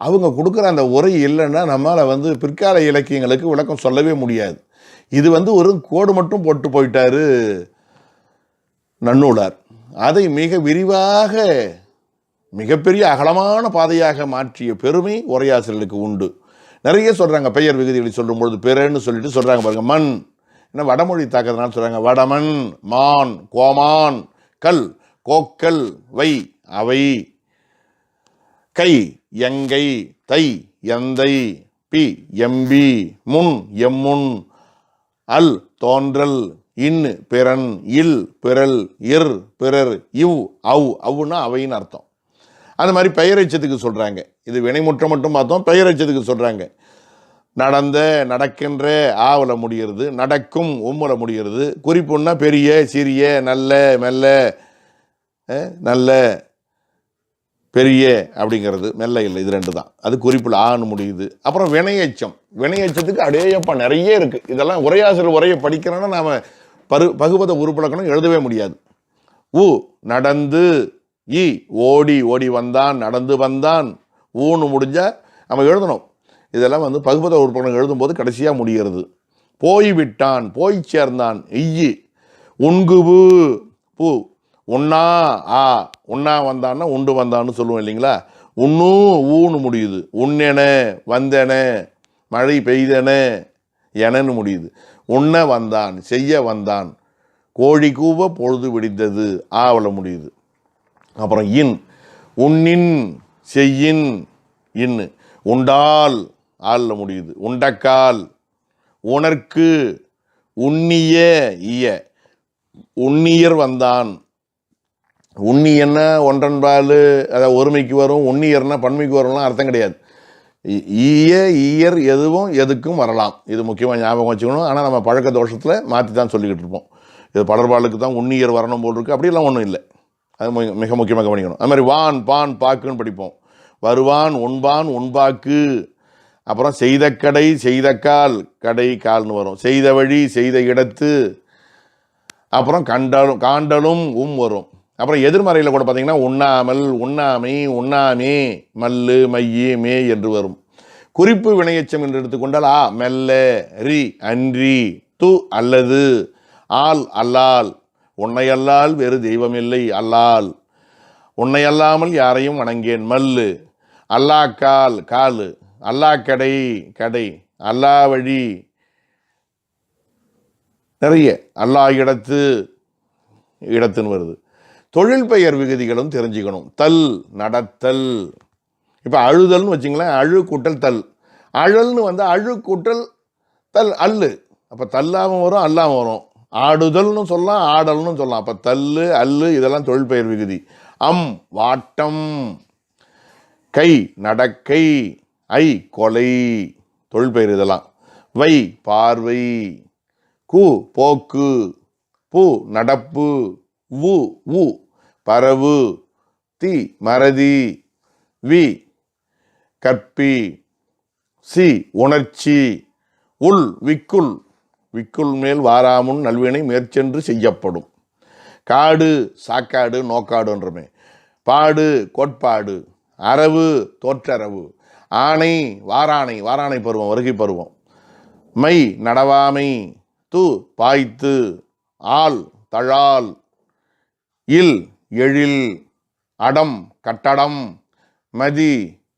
அவங்க கொடுக்குற அந்த உரை இல்லைன்னா நம்மளால் பிற்கால இலக்கியங்களுக்கு விளக்கம் சொல்லவே முடியாது. இது ஒரு கோடு மட்டும் போட்டு போயிட்டாரு நன்னூலார். அதை மிக விரிவாக மிகப்பெரிய அகலமான பாதையாக மாற்றிய பெருமை உரையாசிரியர்களுக்கு உண்டு. நிறைய சொல்கிறாங்க பெயர் விகுதிகளை சொல்லும்பொழுது. பிறன்னு சொல்லிட்டு சொல்கிறாங்க பாருங்க. மண், என்ன வடமொழி தாக்கத்தினால சொல்கிறாங்க. வடமண், மான், கோமான், கல், கோக்கல், வை, அவை, கை, எங்கை, தை, எந்தை, பி, எம்பி, முன், எம்முன், அல், தோன்றல், இன், பிறன், இல், பிறல், இர், பிறர், இவ், அவுன்னா அவைன்னு அர்த்தம். அந்த மாதிரி பெயரெச்சத்துக்கு சொல்கிறாங்க. இது வினைமுற்றம் மட்டும் பார்த்தோம், பெயரெச்சத்துக்கு சொல்கிறாங்க. நடந்த, நடக்கின்ற, ஆவல முடிகிறது. நடக்கும், உம்மல முடிகிறது. குறிப்புன்னா பெரிய, சிறிய, நல்ல, மெல்ல, நல்ல, பெரிய அப்படிங்கிறது மெல்ல இல்லை, இது ரெண்டு தான். அது குறிப்பில் ஆன்னு முடியுது. அப்புறம் வினையெச்சம். வினையெச்சத்துக்கு அடேயப்பா நிறைய இருக்குது. இதெல்லாம் உரையாசிரியர் உரையை படிக்கிறோன்னா நாம் பகுபத உருப்பலக்கணம் எழுதவே முடியாது. உ நடந்து, இ ஓடி ஓடி வந்தான், நடந்து வந்தான், ஊன்னு முடிஞ்சால் நம்ம எழுதணும். இதெல்லாம் பகுபத உருப்பலக்கணம் எழுதும்போது கடைசியாக முடிகிறது. போய் விட்டான், போய் சேர்ந்தான், இய்யு உண்குபு பூ உண்ணா ஆ உண்ணா வந்தான்னா உண்டு வந்தான்னு சொல்லுவோம் இல்லைங்களா. உண்ணு ஊன்னு முடியுது. உண்ணென வந்தென மழை பெய்தென எனன்னு முடியுது. உண்ண வந்தான், செய்ய வந்தான், கோழி கூவ பொழுது விடிந்தது ஆவல முடியுது. அப்புறம் இன் உண்ணின் செய்யின் இன்னு உண்டால் ஆளில் முடியுது. உண்டக்கால் உணர்க்கு உண்ணிய இய உண்ணியர் வந்தான். உண்ணியன்னா ஒன்றன்பால் அதாவது ஒருமைக்கு வரும், உண்ணியர்னா பன்மைக்கு வரும்லாம் அர்த்தம் கிடையாது. ஈய ஈயர் எதுவும் எதுக்கும் வரலாம். இது முக்கியமாக ஞாபகம் வச்சுக்கணும். ஆனால் நம்ம பழக்க தோஷத்தில் மாற்றி தான் சொல்லிக்கிட்டு இருப்போம். இது படர்பாலுக்கு தான் உண்ணியர் வரணும் போல் இருக்குது, அப்படிலாம் ஒன்றும் இல்லை. அது மிக முக்கியமாக கவனிக்கணும். அது மாதிரி வான் பான் பாக்குன்னு படிப்போம். வருவான் உண்பான் உண்பாக்கு. அப்புறம் செய்த கடை செய்த கால், கடை கால்னு வரும். செய்த வழி செய்த இடத்து. அப்புறம் காண்டலும் வரும். அப்புறம் எதிர்மறையில் கூட பார்த்தீங்கன்னா உண்ணாமல் உண்ணாமை உண்ணாமே மல்லு மையே மே என்று வரும். குறிப்பு வினையெச்சம் என்று எடுத்துக்கொண்டால் ஆ மெல்ல, ரி அன்றி, து அல்லது, ஆல் அல்லால், உன்னையல்லால் வேறு தெய்வமில்லை அல்லால், உன்னையல்லாமல் யாரையும் வணங்கேன் மல்லு, அல்லாக்கால் காலு, அல்லாக்கடை கடை, அல்லா வழி நிறைய, அல்லா இடத்துன்னு வருது. தொழில் பெயர் விகுதிகளும் தெரிஞ்சுக்கணும். தல் நடத்தல். இப்போ அழுதல்னு வச்சிங்களேன், அழு கூட்டல் தல். அழல்னு அழு கூட்டல் தல் அல்லு. அப்போ தல்லாமல் வரும் அல்லாமல் வரும். ஆடுதல்னு சொல்லலாம், ஆடல்னு சொல்லலாம். அப்போ தல்லு அல்லு இதெல்லாம் தொழில் பெயர் விகுதி. வாட்டம், கை நடக்கை, ஐ கொலை தொழில் பெயர் இதெல்லாம். வை பார்வை, கு போக்கு, பு நடப்பு, உ பரவு, தி மறதி, வி கற்பி, சி உணர்ச்சி, உள் விக்குள் மேல் வாராமுன் நல்வினை மேற்சென்று செய்யப்படும். காடு சாக்காடு நோக்காடுன்றமே. பாடு கோட்பாடு, அரவு தோற்றரவு, ஆணை வாராணை பருவம் வருகை பருவம், மை நடவாமை, து பாய்த்து, ஆள் தழால், இல் எழில், அடம் கட்டடம், மதி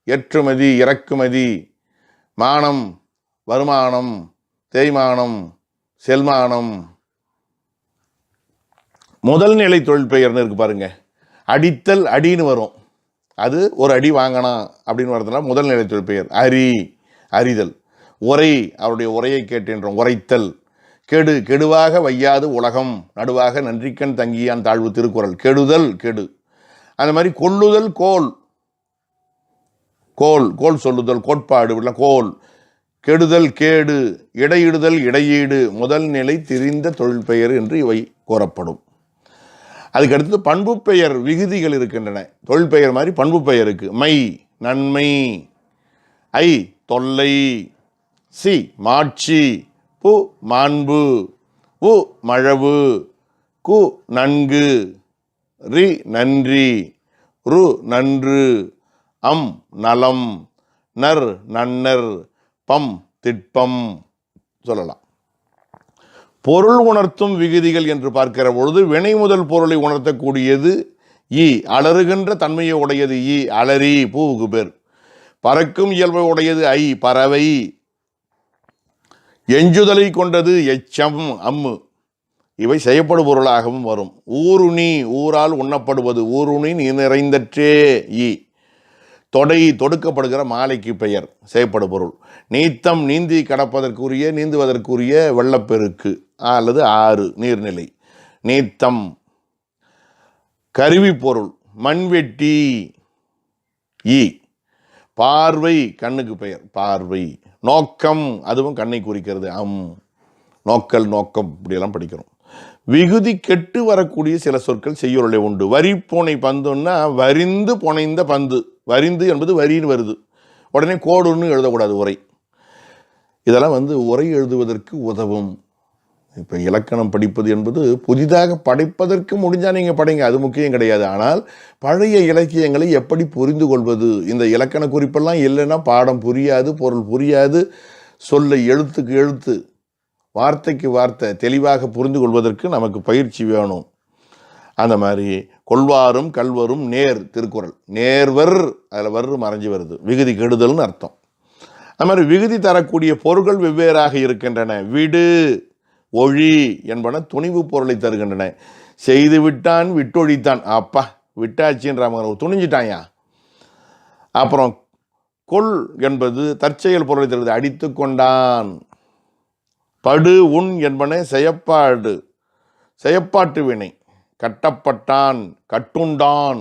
ஏற்றுமதி இறக்குமதி, மானம் வருமானம், தேய்மானம் செல்மானம். முதல் நிலை தொழில் பெயர்னு இருக்கு பாருங்க. அடித்தல் அடின்னு வரும். அது ஒரு அடி வாங்கலாம் அப்படின்னு வரதுனால முதல் நிலை தொழில் பெயர். அறிதல். உரை அவருடைய உரையை கேட்டேன்றோம், உரைத்தல். கெடுவாக வையாது உலகம் நடுவாக நன்றிக்கண் தங்கியான் தாழ்வு திருக்குறள். கெடுதல் கெடு. அந்த மாதிரி கொள்ளுதல் கோல் சொல்லுதல் கோட்பாடு கோல். கெடுதல் கேடு, இடையிடுதல் இடையீடு. முதல் நிலை திரிந்த தொழில் பெயர் என்று இவை கூறப்படும். அதுக்கடுத்து பண்பு பெயர் விகுதிகள் இருக்கின்றன. தொழில் பெயர் மாதிரி பண்பு பெயர் இருக்கு. மை நன்மை, ஐ தொல்லை, சி மாட்சி, பு மாண்பு, உ மழவு, கு நன்கு, ரி நன்றி, ரு நன்று, நலம், நன்னர், பம் திட்பம் சொல்லலாம். பொருள் உணர்த்தும் விகுதிகள் என்று பார்க்கிற பொழுது வினை முதல் பொருளை உணர்த்தக்கூடியது ஈ. அலறுகின்ற தன்மையை உடையது ஈ அலரி பூவுக்கு பேர். பறக்கும் இயல்பை உடையது ஐ பறவை. எஞ்சுதலை கொண்டது எச்சம் அம்மு. இவை செய்யப்படு பொருளாகவும் வரும். ஊருணி ஊரால் உண்ணப்படுவது ஊருணி நீ நிறைந்தற்றே ஈ. தொடை தொடுக்கப்படுகிற மாலைக்கு பெயர் செய்யப்படு பொருள். நீத்தம் நீந்தி நீந்துவதற்குரிய வெள்ளப்பெருக்கு அல்லது ஆறு நீர்நிலை நீத்தம். கருவி பொருள் மண்வெட்டி ஈ. பார்வை கண்ணுக்கு பெயர் பார்வை. நோக்கம் அதுவும் கண்ணை குறிக்கிறது நோக்கல் நோக்கம் இப்படியெல்லாம் படிக்கிறோம். விகுதி கெட்டு வரக்கூடிய சில சொற்கள் செய்யுளிலே உண்டு. வரிப்போனை பந்துன்னா வரிந்து புனைந்த பந்து. வரிந்து என்பது வரின்னு வருது, உடனே கோடுன்னு எழுதக்கூடாது உரை. இதெல்லாம் உரை எழுதுவதற்கு உதவும். இப்போ இலக்கணம் படிப்பது என்பது புதிதாக படைப்பதற்கு முடிஞ்சால் நீங்கள் படிங்க, அது முக்கியம் கிடையாது. ஆனால் பழைய இலக்கியங்களை எப்படி புரிந்து கொள்வது? இந்த இலக்கண குறிப்பெல்லாம் இல்லைன்னா பாடம் புரியாது, பொருள் புரியாது. சொல்லை எழுத்துக்கு எழுத்து, வார்த்தைக்கு வார்த்தை தெளிவாக புரிந்து கொள்வதற்கு நமக்கு பயிற்சி வேணும். அந்த மாதிரி கொள்வாரும் கல்வரும் நேர், திருக்குறள் நேர்வர், அதில் வர்று மறைஞ்சி வருது, விகுதி கெடுதல்னு அர்த்தம். அது மாதிரி விகுதி தரக்கூடிய பொருள்கள் வெவ்வேறாக இருக்கின்றன. விடு, ஒழி என்பன துணிவு பொருளை தருகின்றன. செய்து விட்டான், விட்டொழித்தான், அப்பா விட்டாச்சின்ற துணிஞ்சிட்டாயா. அப்புறம் கொள் என்பது தற்செயல் பொருளை தருகிறது, அடித்து கொண்டான். படு, உண் என்பன செயப்பாடு, செயப்பாட்டு வினை. கட்டப்பட்டான், கட்டுண்டான்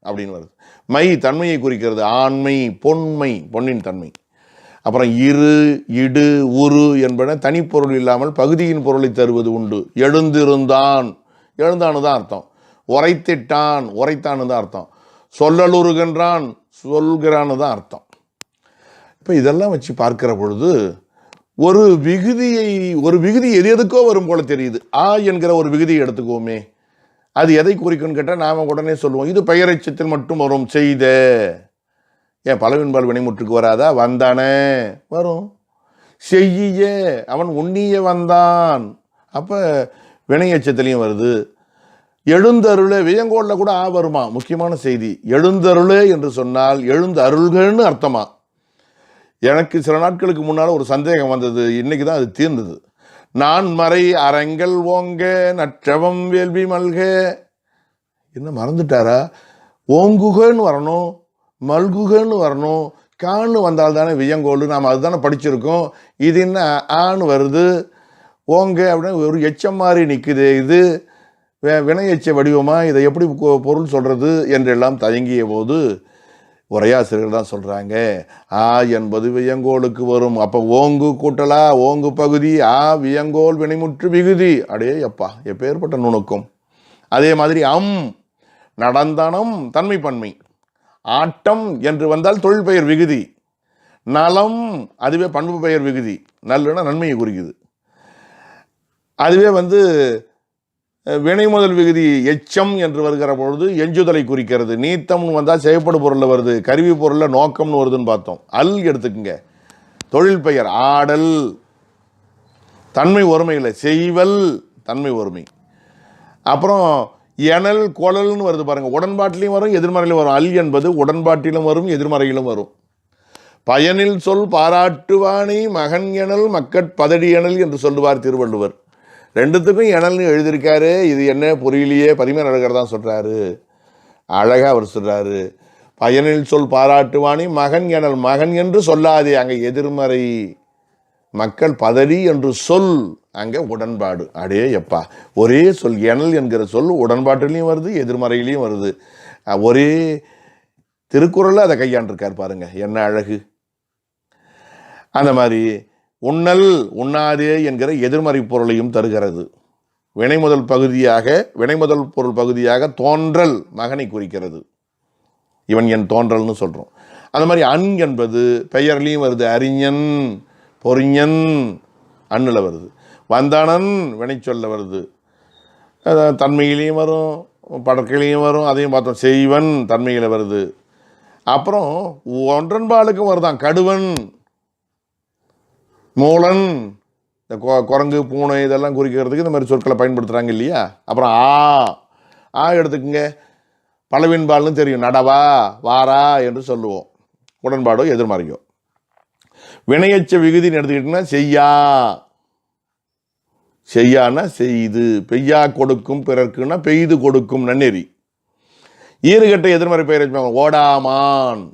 அப்படின்னு வருது. மை தன்மையை குறிக்கிறது, ஆண்மை, பொன்மை, பொன்னின் தன்மை. அப்புறம் இரு, இடு, உரு என்பன தனிப்பொருள் இல்லாமல் பகுதியின் பொருளை தருவது உண்டு. எழுந்திருந்தான், எழுந்தானு தான் அர்த்தம். உரைத்திட்டான், உரைத்தானு தான் அர்த்தம். சொல்லலுருகின்றான், சொல்கிறான்னு தான் அர்த்தம். இப்போ இதெல்லாம் வச்சு பார்க்கிற பொழுது ஒரு விகுதி எது எதுக்கோ வரும் போல தெரியுது. ஆ என்கிற ஒரு விகுதியை எடுத்துக்குவோமே, அது எதை குறிக்கும்னு கேட்டால் நாம் உடனே சொல்லுவோம், இது பெயரெச்சத்தில் மட்டும் வரும். செய்த, ஏன் பலவின்பால் வினைமுற்றுக்கு வராதா? வந்தானே வரும். செய்ய, அவன் உண்ணிய வந்தான், அப்போ வினையச்சத்திலையும் வருது. எழுந்தருளே, வியங்கோளில் கூட ஆ வருமா? முக்கியமான செய்தி. எழுந்தருளே என்று சொன்னால் எழுந்து அருள்கள்னு அர்த்தமா. எனக்கு சில நாட்களுக்கு முன்னால் ஒரு சந்தேகம் வந்தது, இன்னைக்கு தான் அது தீர்ந்தது. நான் மறை அரங்கல் ஓங்க நற்றவம் வேள்வி மல்க, என்ன மறந்துட்டாரா? ஓங்குகன்னு வரணும், மல்குகன்னு வரணும், கான்னு வந்தால் தானே வியங்கோல். நாம் அதுதானே படிச்சிருக்கோம். இது என்ன ஆன்னு வருது? ஓங்க அப்படின்னு ஒரு எச்சம் மாதிரி நிற்குது. இது வினை எச்ச வடிவமா? இதை எப்படி பொருள் சொல்றது என்றெல்லாம் தயங்கிய போது உரையாசிரியர்கள் தான் சொல்கிறாங்க, ஆ என்பது வியங்கோலுக்கு வரும். அப்போ ஓங்கு கூட்டலா, ஓங்கு பகுதி, ஆ வியங்கோல் வினைமுற்று விகுதி. அடே அப்பா, எப்பேற்பட்ட நுணுக்கம். அதே மாதிரி நடந்தனம் தன்மை பன்மை. ஆட்டம் என்று வந்தால் தொழில் பெயர் விகுதி. நலம் அதுவே பண்பு பெயர் விகுதி. நல்லுன்னா நன்மையை குறிக்குது. அதுவே வினை முதல் விகுதி எச்சம் என்று வருகிற பொழுது எஞ்சுதலை குறிக்கிறது. நீத்தம்னு வந்தால் செய்யப்படு பொருளில் வருது, கருவி பொருளில் நோக்கம்னு வருதுன்னு பார்த்தோம். அல் எடுத்துக்குங்க, தொழில் பெயர். ஆடல் தன்மை ஒருமை இல்லை, செய்வல் தன்மை ஒருமை. அப்புறம் எனல் கொழல்னு வருது பாருங்க, உடன்பாட்டிலையும் வரும் எதிர்மறையிலும் வரும். அல் என்பது உடன்பாட்டிலும் வரும் எதிர்மறையிலும் வரும். பயனில் சொல் பாராட்டுவானி மகன் எனல் மக்கட் பதடி எனல் என்று சொல்லுவார் திருவள்ளுவர். ரெண்டுத்துக்கும் எனல்னு எழுதியிருக்காரு. இது என்ன புரியலையே, பரிமையர் அழகர் தான் சொல்கிறாரு, அழகாக அவர் சொல்கிறாரு. பயனில் சொல் பாராட்டுவானி மகன் எனல், மகன் என்று சொல்லாதே, அங்கே எதிர்மறை. மக்கள் பதடி என்று சொல், அங்கே உடன்பாடு. அடே எப்பா, ஒரே சொல் எனல் என்கிற சொல் உடன்பாட்டிலையும் வருது எதிர்மறையிலையும் வருது. ஒரே திருக்குறளில் அதை கையாண்டிருக்கார் பாருங்க, என்ன அழகு. அந்த மாதிரி உண்ணல், உண்ணாதே என்கிற எதிர்மறை பொருளையும் தருகிறது. வினை முதல் பொருள் பகுதியாக தோன்றல் மகனை குறிக்கிறது. இவன் என் தோன்றல்னு சொல்கிறோம். அந்த மாதிரி அன் என்பது பெயர்லையும் வருது. அறிஞன், பொறிஞன் அண்ணில் வருது. வந்தானன் வினை சொல்ல வருது, தன்மையிலையும் வரும் படற்கையிலையும் வரும். அதையும் பார்த்தோம். செய்வன் தன்மையில் வருது. அப்புறம் ஒன்றன்பாலுக்கும் வருதான். கடுவன், மூலன், இந்த குரங்கு, பூனை இதெல்லாம் குறிக்கிறதுக்கு இந்த மாதிரி சொற்களை பயன்படுத்துகிறாங்க இல்லையா. அப்புறம் ஆ எடுத்துக்கங்க, பலவின்பால்னு தெரியும். நடவா, வாரா என்று சொல்லுவோம். உடன்பாடோ எதிர்மறையோ. வினையச்ச விகுதின்னு எடுத்துக்கிட்டிங்கன்னா செய்யானா செய்து, பெய்யா கொடுக்கும் பிறர்க்குன்னா பெய்து கொடுக்கும் நன்னெறி. ஈறுகட்ட எதிர்மறை பெயர் ஓடாமான்,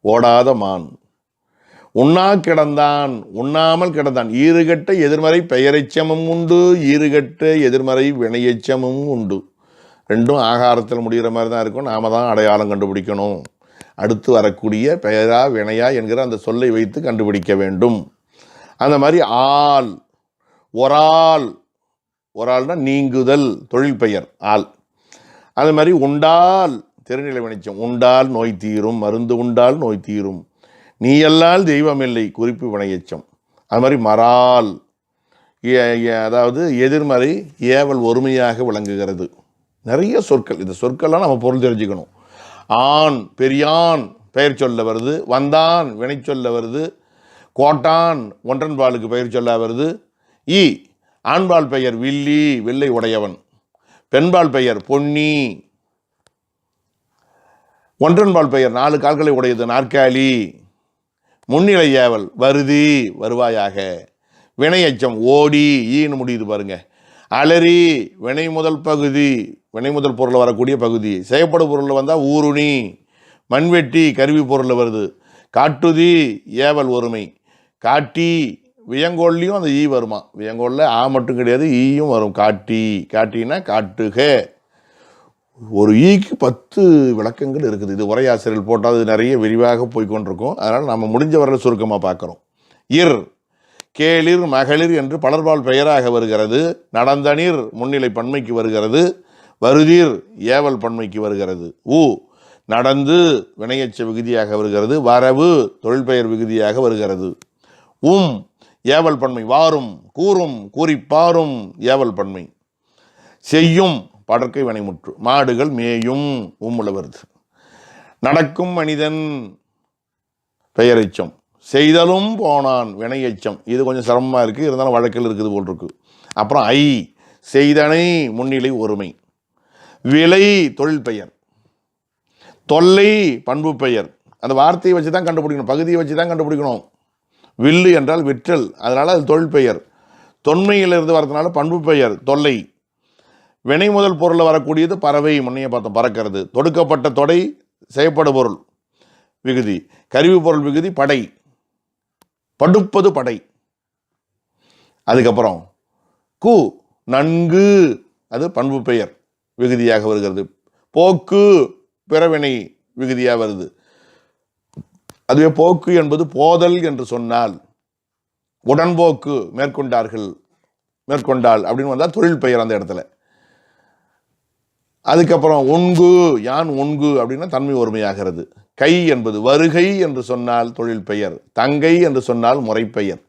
ஓடாத மான். உண்ணா கிடந்தான், உண்ணாமல் கிடந்தான். ஈறுகட்ட எதிர்மறை பெயரெச்சமும் உண்டு, ஈறுகட்ட எதிர்மறை வினையெச்சமும் உண்டு. ரெண்டும் ஆகாரத்தில் முடிகிற மாதிரி தான் இருக்கும். நாம தான் அடையாளம் கண்டுபிடிக்கணும். அடுத்து வரக்கூடிய பெயரா வினையா என்கிற அந்த சொல்லை வைத்து கண்டுபிடிக்க வேண்டும். அந்த மாதிரி ஆள், ஒரால், ஒரு ஆள்னா நீங்குதல், தொழில் பெயர் ஆள். அது மாதிரி உண்டால் திருநிலை வினைச்சம், உண்டால் நோய் தீரும், மருந்து உண்டால் நோய் தீரும், நீயல்லால் தெய்வமில்லை குறிப்பு வினையச்சம். அது மாதிரி மறால், அதாவது எதிர்மறை ஏவல் ஒருமையாக விளங்குகிறது. நிறைய சொற்கள், இந்த சொற்கள்லாம் நம்ம பொருள் தெரிஞ்சுக்கணும். ஆண் பெரியான் பெயர் சொல்ல வருது, வந்தான் வினை சொல்ல வருது, கோட்டான் ஒன்றன்பாலுக்கு பெயர் சொல்ல வருது. ஈ ஆண்பால் பெயர் வில்லி, வெள்ளை உடையவன். பெண்பால் பெயர் பொன்னி. ஒன்றன்பால் பெயர் 4 கால்களை உடையது, நாற்காலி. முன்னிலை ஏவல் வருதி, வருவாயாக. வினையச்சம் ஓடி, ஈன்னு முடியுது பாருங்க. அலறி வினை முதல் பகுதி, வினை முதல் பொருள் வரக்கூடிய பகுதி. செய்யப்படும் பொருளில் வந்தால் ஊருணி. மண்வெட்டி கருவி பொருளில் வருது. காட்டுதி ஏவல் ஒருமை. காட்டி வியங்கோல்லையும் அந்த ஈ வருமா. வியங்கோல்ல ஆ மட்டும் கிடையாது, ஈயும் வரும். காட்டி, காட்டினா காட்டுக. ஒரு ஈக்கு 10 விளக்கங்கள் இருக்குது. இது உரையாசிரியர் போட்டால் அது நிறைய விரிவாக போய்கொண்டிருக்கும். அதனால் நம்ம முடிஞ்ச வரல சுருக்கமாக பார்க்குறோம். இர் கேளிர் மகளிர் என்று பலர்பால் பெயராக வருகிறது. நடந்தனிர் முன்னிலை பன்மைக்கு வருகிறது. வருதீர் ஏவல் பன்மைக்கு வருகிறது. ஊ நடந்து வினையச்ச விகுதியாக வருகிறது. வரவு தொழில் பெயர் விகுதியாக வருகிறது. ஏவல் பன்மை வாரும், கூறும், கூறிப்பாரும் ஏவல் பன்மை. செய்யும் படற்கை வினைமுற்று. மாடுகள் மேயும் உம்முல வருது. நடக்கும் மனிதன் பெயரெச்சம். செய்தலும் போனான் வினையச்சம். இது கொஞ்சம் சிரமமாக இருக்குது, இருந்தாலும் வழக்கில் இருக்குது போல் இருக்கு. அப்புறம் ஐ செய்தனை முன்னிலை ஒருமை. விலை தொழில் பெயர். தொல்லை பண்பு பெயர். அந்த வார்த்தையை வச்சு தான் கண்டுபிடிக்கணும், பகுதியை வச்சு தான் கண்டுபிடிக்கணும். வில்லு என்றால் விற்றல், அதனால் அது தொழில் பெயர். தொன்மையிலிருந்து வரதுனால பண்பு பெயர் தொல்லை. வினை முதல் பொருளில் வரக்கூடியது பறவை, முன்னைய பார்த்தோம், பறக்கிறது. தொடுக்கப்பட்ட தொடை செய்யப்படு பொருள் விகுதி. கருவி பொருள் விகுதி படை, படுப்பது படை. அதுக்கப்புறம் கு நன்கு, அது பண்பு பெயர் விகுதியாக வருகிறது. போக்கு பிறவினை விகுதியாக வருது. அதுவே போக்கு என்பது போதல் என்று சொன்னால், உடன்போக்கு மேற்கொண்டார்கள், மேற்கொண்டாள் அப்படின்னு வந்தால் தொழில் பெயர் அந்த இடத்துல. அதுக்கப்புறம் ஒன்கு, யான் ஒன்கு அப்படின்னா தன்மை ஒருமையாகிறது. கை என்பது வருகை என்று சொன்னால் தொழில் பெயர். தங்கை என்று சொன்னால் முறைப்பெயர்.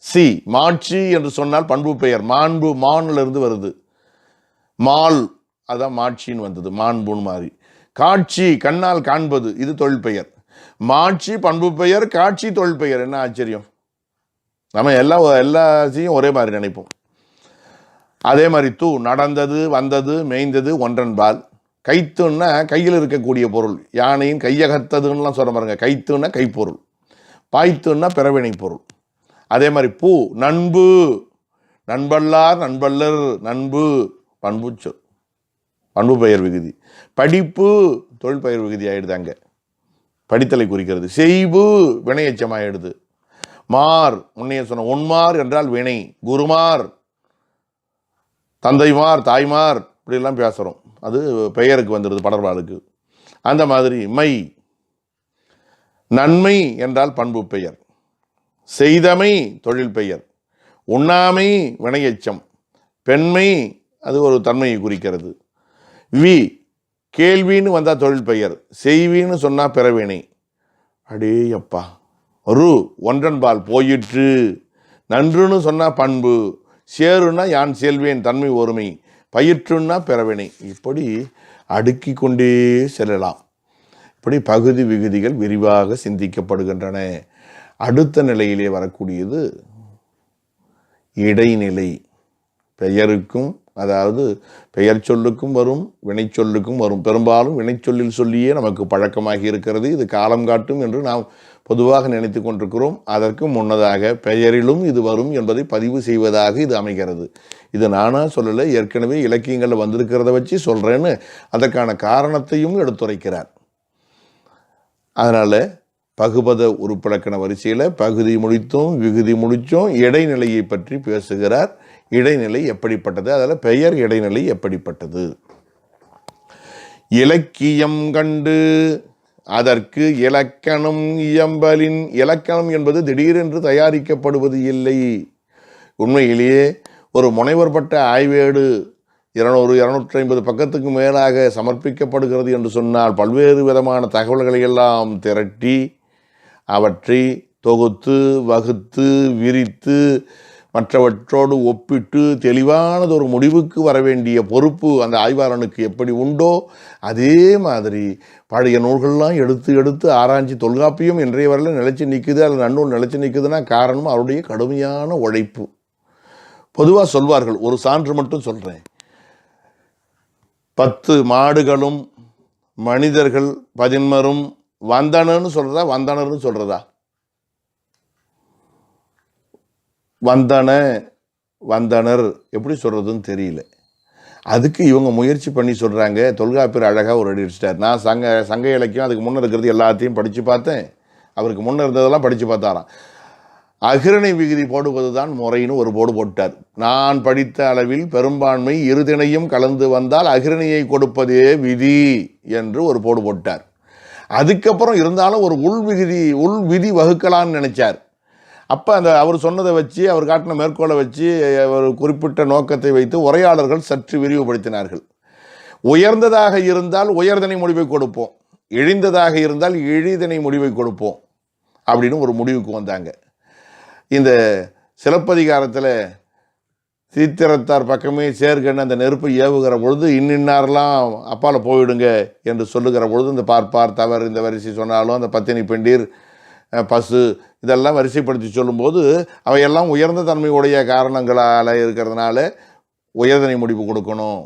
சி மாட்சி என்று சொன்னால் பண்பு பெயர். மாண்பு மானிலிருந்து வருது. மால் அதான் மாட்சின்னு வந்தது, மாண்புன்னு மாறி. காட்சி கண்ணால் காண்பது, இது தொழில் பெயர். மாட்சி பண்பு பெயர், காட்சி தொழில் பெயர். என்ன ஆச்சரியம்! நம்ம எல்லாத்தையும் ஒரே மாதிரி நினைப்போம். அதே மாதிரி தூ நடந்தது, வந்தது, மேய்ந்தது ஒன்றன்பால். கைத்துன்னா கையில் இருக்கக்கூடிய பொருள். யானையின் கையகத்ததுன்னெலாம் சொல்ல பாருங்க. கைத்துன்னா கைப்பொருள், பாய்த்துன்னா பிறவினை பொருள். அதே மாதிரி பூ நண்பு, நண்பல்லார் நண்பல்லர், நண்பு பண்பு சொல், பண்பு பெயர் விகுதி. படிப்பு தொழில் பெயர் விகுதி ஆயிடுது, அங்கே படித்தலை குறிக்கிறது. செய்பு வினையச்சமாயிடுது. மார் முன்னைய சொன்ன ஒன்மார் என்றால் வினை. குருமார் தந்தைமார் தாய்மார் இப்படிலாம் பேசுகிறோம், அது பெயருக்கு வந்துடுது, படர்பாலுக்கு. அந்த மாதிரி மை நன்மை என்றால் பண்பு பெயர். செய்தமை தொழில் பெயர். உண்ணாமை வினையச்சம். பெண்மை அது ஒரு தன்மையை குறிக்கிறது. வி கேள்வின்னு வந்தால் தொழில் பெயர். செய்வின்னு சொன்னால் பிறவினை. அடே அப்பா. ரு ஒன்றன்பால் போயிற்று. நன்றுன்னு சொன்னால் பண்பு. சேருன்னா யான் செல்வேன் தன்மை ஒருமை. பயிற்றுன்னா பிறவினை. இப்படி அடுக்கி கொண்டே செல்லலாம். இப்படி பகுதி விகுதிகள் விரிவாக சிந்திக்கப்படுகின்றன. அடுத்த நிலையிலே வரக்கூடியது இடைநிலை. பெயருக்கும், அதாவது பெயர் சொல்லுக்கும் வரும், வினை சொல்லுக்கும் வரும். பெரும்பாலும் வினைச்சொல்லில் சொல்லியே நமக்கு பழக்கமாகி இருக்கிறது. இது காலம் காட்டும் என்று நாம் பொதுவாக நினைத்து கொண்டிருக்கிறோம். அதற்கு முன்னதாக பெயரிலும் இது வரும் என்பதை பதிவு செய்வதாக இது அமைகிறது. இது நானாக சொல்லலை, ஏற்கனவே இலக்கியங்களில் வந்திருக்கிறத வச்சு சொல்கிறேன்னு அதற்கான காரணத்தையும் எடுத்துரைக்கிறார். அதனால் பகுபத உருப்பழக்கண வரிசையில் பகுதி முடித்தோம், விகுதி முடித்தோம், இடைநிலையை பற்றி பேசுகிறார். இடைநிலை எப்படிப்பட்டது, அதில் பெயர் இடைநிலை எப்படிப்பட்டது. இலக்கியம் கண்டு அதற்கு இலக்கணம் இயம்பலின். இலக்கணம் என்பது திடீரென்று தயாரிக்கப்படுவது இல்லை. உண்மையிலேயே ஒரு முனைவர் பட்ட ஆய்வேடு 200-250 பக்கத்துக்கு மேலாக சமர்ப்பிக்கப்படுகிறது என்று சொன்னால் பல்வேறு விதமான தகவல்களை எல்லாம் திரட்டி அவற்றை தொகுத்து வகுத்து விரித்து மற்றவற்றோடு ஒப்பிட்டு தெளிவானது ஒரு முடிவுக்கு வர வேண்டிய பொறுப்பு அந்த ஆய்வாளனுக்கு எப்படி உண்டோ அதே மாதிரி பழைய நூல்கள்லாம் எடுத்து ஆராய்ச்சி தொல்காப்பியம் இன்றைய வரையில் நிலைச்சி நிற்குது, அல்லது நன்னூல் நிலைச்சி நிற்குதுன்னா காரணம் அவருடைய கடுமையான உழைப்பு. பொதுவாக சொல்வார்கள், ஒரு சான்று மட்டும் சொல்கிறேன், 10 மாடுகளும் மனிதர்கள் 11 வந்தனன்னு சொல்கிறதா வந்தனர்னு சொல்கிறதா? வந்தனர் எப்படி சொல்கிறதுன்னு தெரியல. அதுக்கு இவங்க முயற்சி பண்ணி சொல்கிறாங்க. தொல்காப்பியர் அழகாக ஒரு அடி அடிச்சிட்டார். நான் சங்க இலக்கியம் அதுக்கு முன்னே இருக்கிறது எல்லாத்தையும் படித்து பார்த்தேன். அவருக்கு முன்னே இருந்ததெல்லாம் படித்து பார்த்தாராம். அகிரணை விகுதி போடுவது தான் முறைன்னு ஒரு போடு போட்டார். நான் படித்த அளவில் பெரும்பான்மை இருதிணையும் கலந்து வந்தால் அகிரணியை கொடுப்பதே விதி என்று ஒரு போடு போட்டார். அதுக்கப்புறம் இருந்தாலும் ஒரு உள் விதி வகுக்கலான்னு நினைச்சார். அப்போ அவர் சொன்னதை வச்சு, அவர் காட்டின மேற்கோளை வச்சு, ஒரு குறிப்பிட்ட நோக்கத்தை வைத்து உரையாளர்கள் சற்று விரிவுபடுத்தினார்கள். உயர்ந்ததாக இருந்தால் உயர்தனை முடிவை கொடுப்போம், இழிந்ததாக இருந்தால் இழிதனை முடிவை கொடுப்போம் அப்படின்னு ஒரு முடிவுக்கு வந்தாங்க. இந்த சிலப்பதிகாரத்தில் தீத்திரத்தார் பக்கமே சேர்கன்னு அந்த நெருப்பை ஏவுகிற பொழுது இன்னாரெல்லாம் அப்பால் போயிடுங்க என்று சொல்லுகிற பொழுது இந்த பார்ப்பார் தவறு இந்த வரிசை சொன்னாலும் அந்த பத்தினி பெண்டீர் பசு இதெல்லாம் வரிசைப்படுத்தி சொல்லும்போது அவையெல்லாம் உயர்ந்த தன்மையுடைய காரணங்களால் இருக்கிறதுனால உயர்தனை முடிவு கொடுக்கணும்.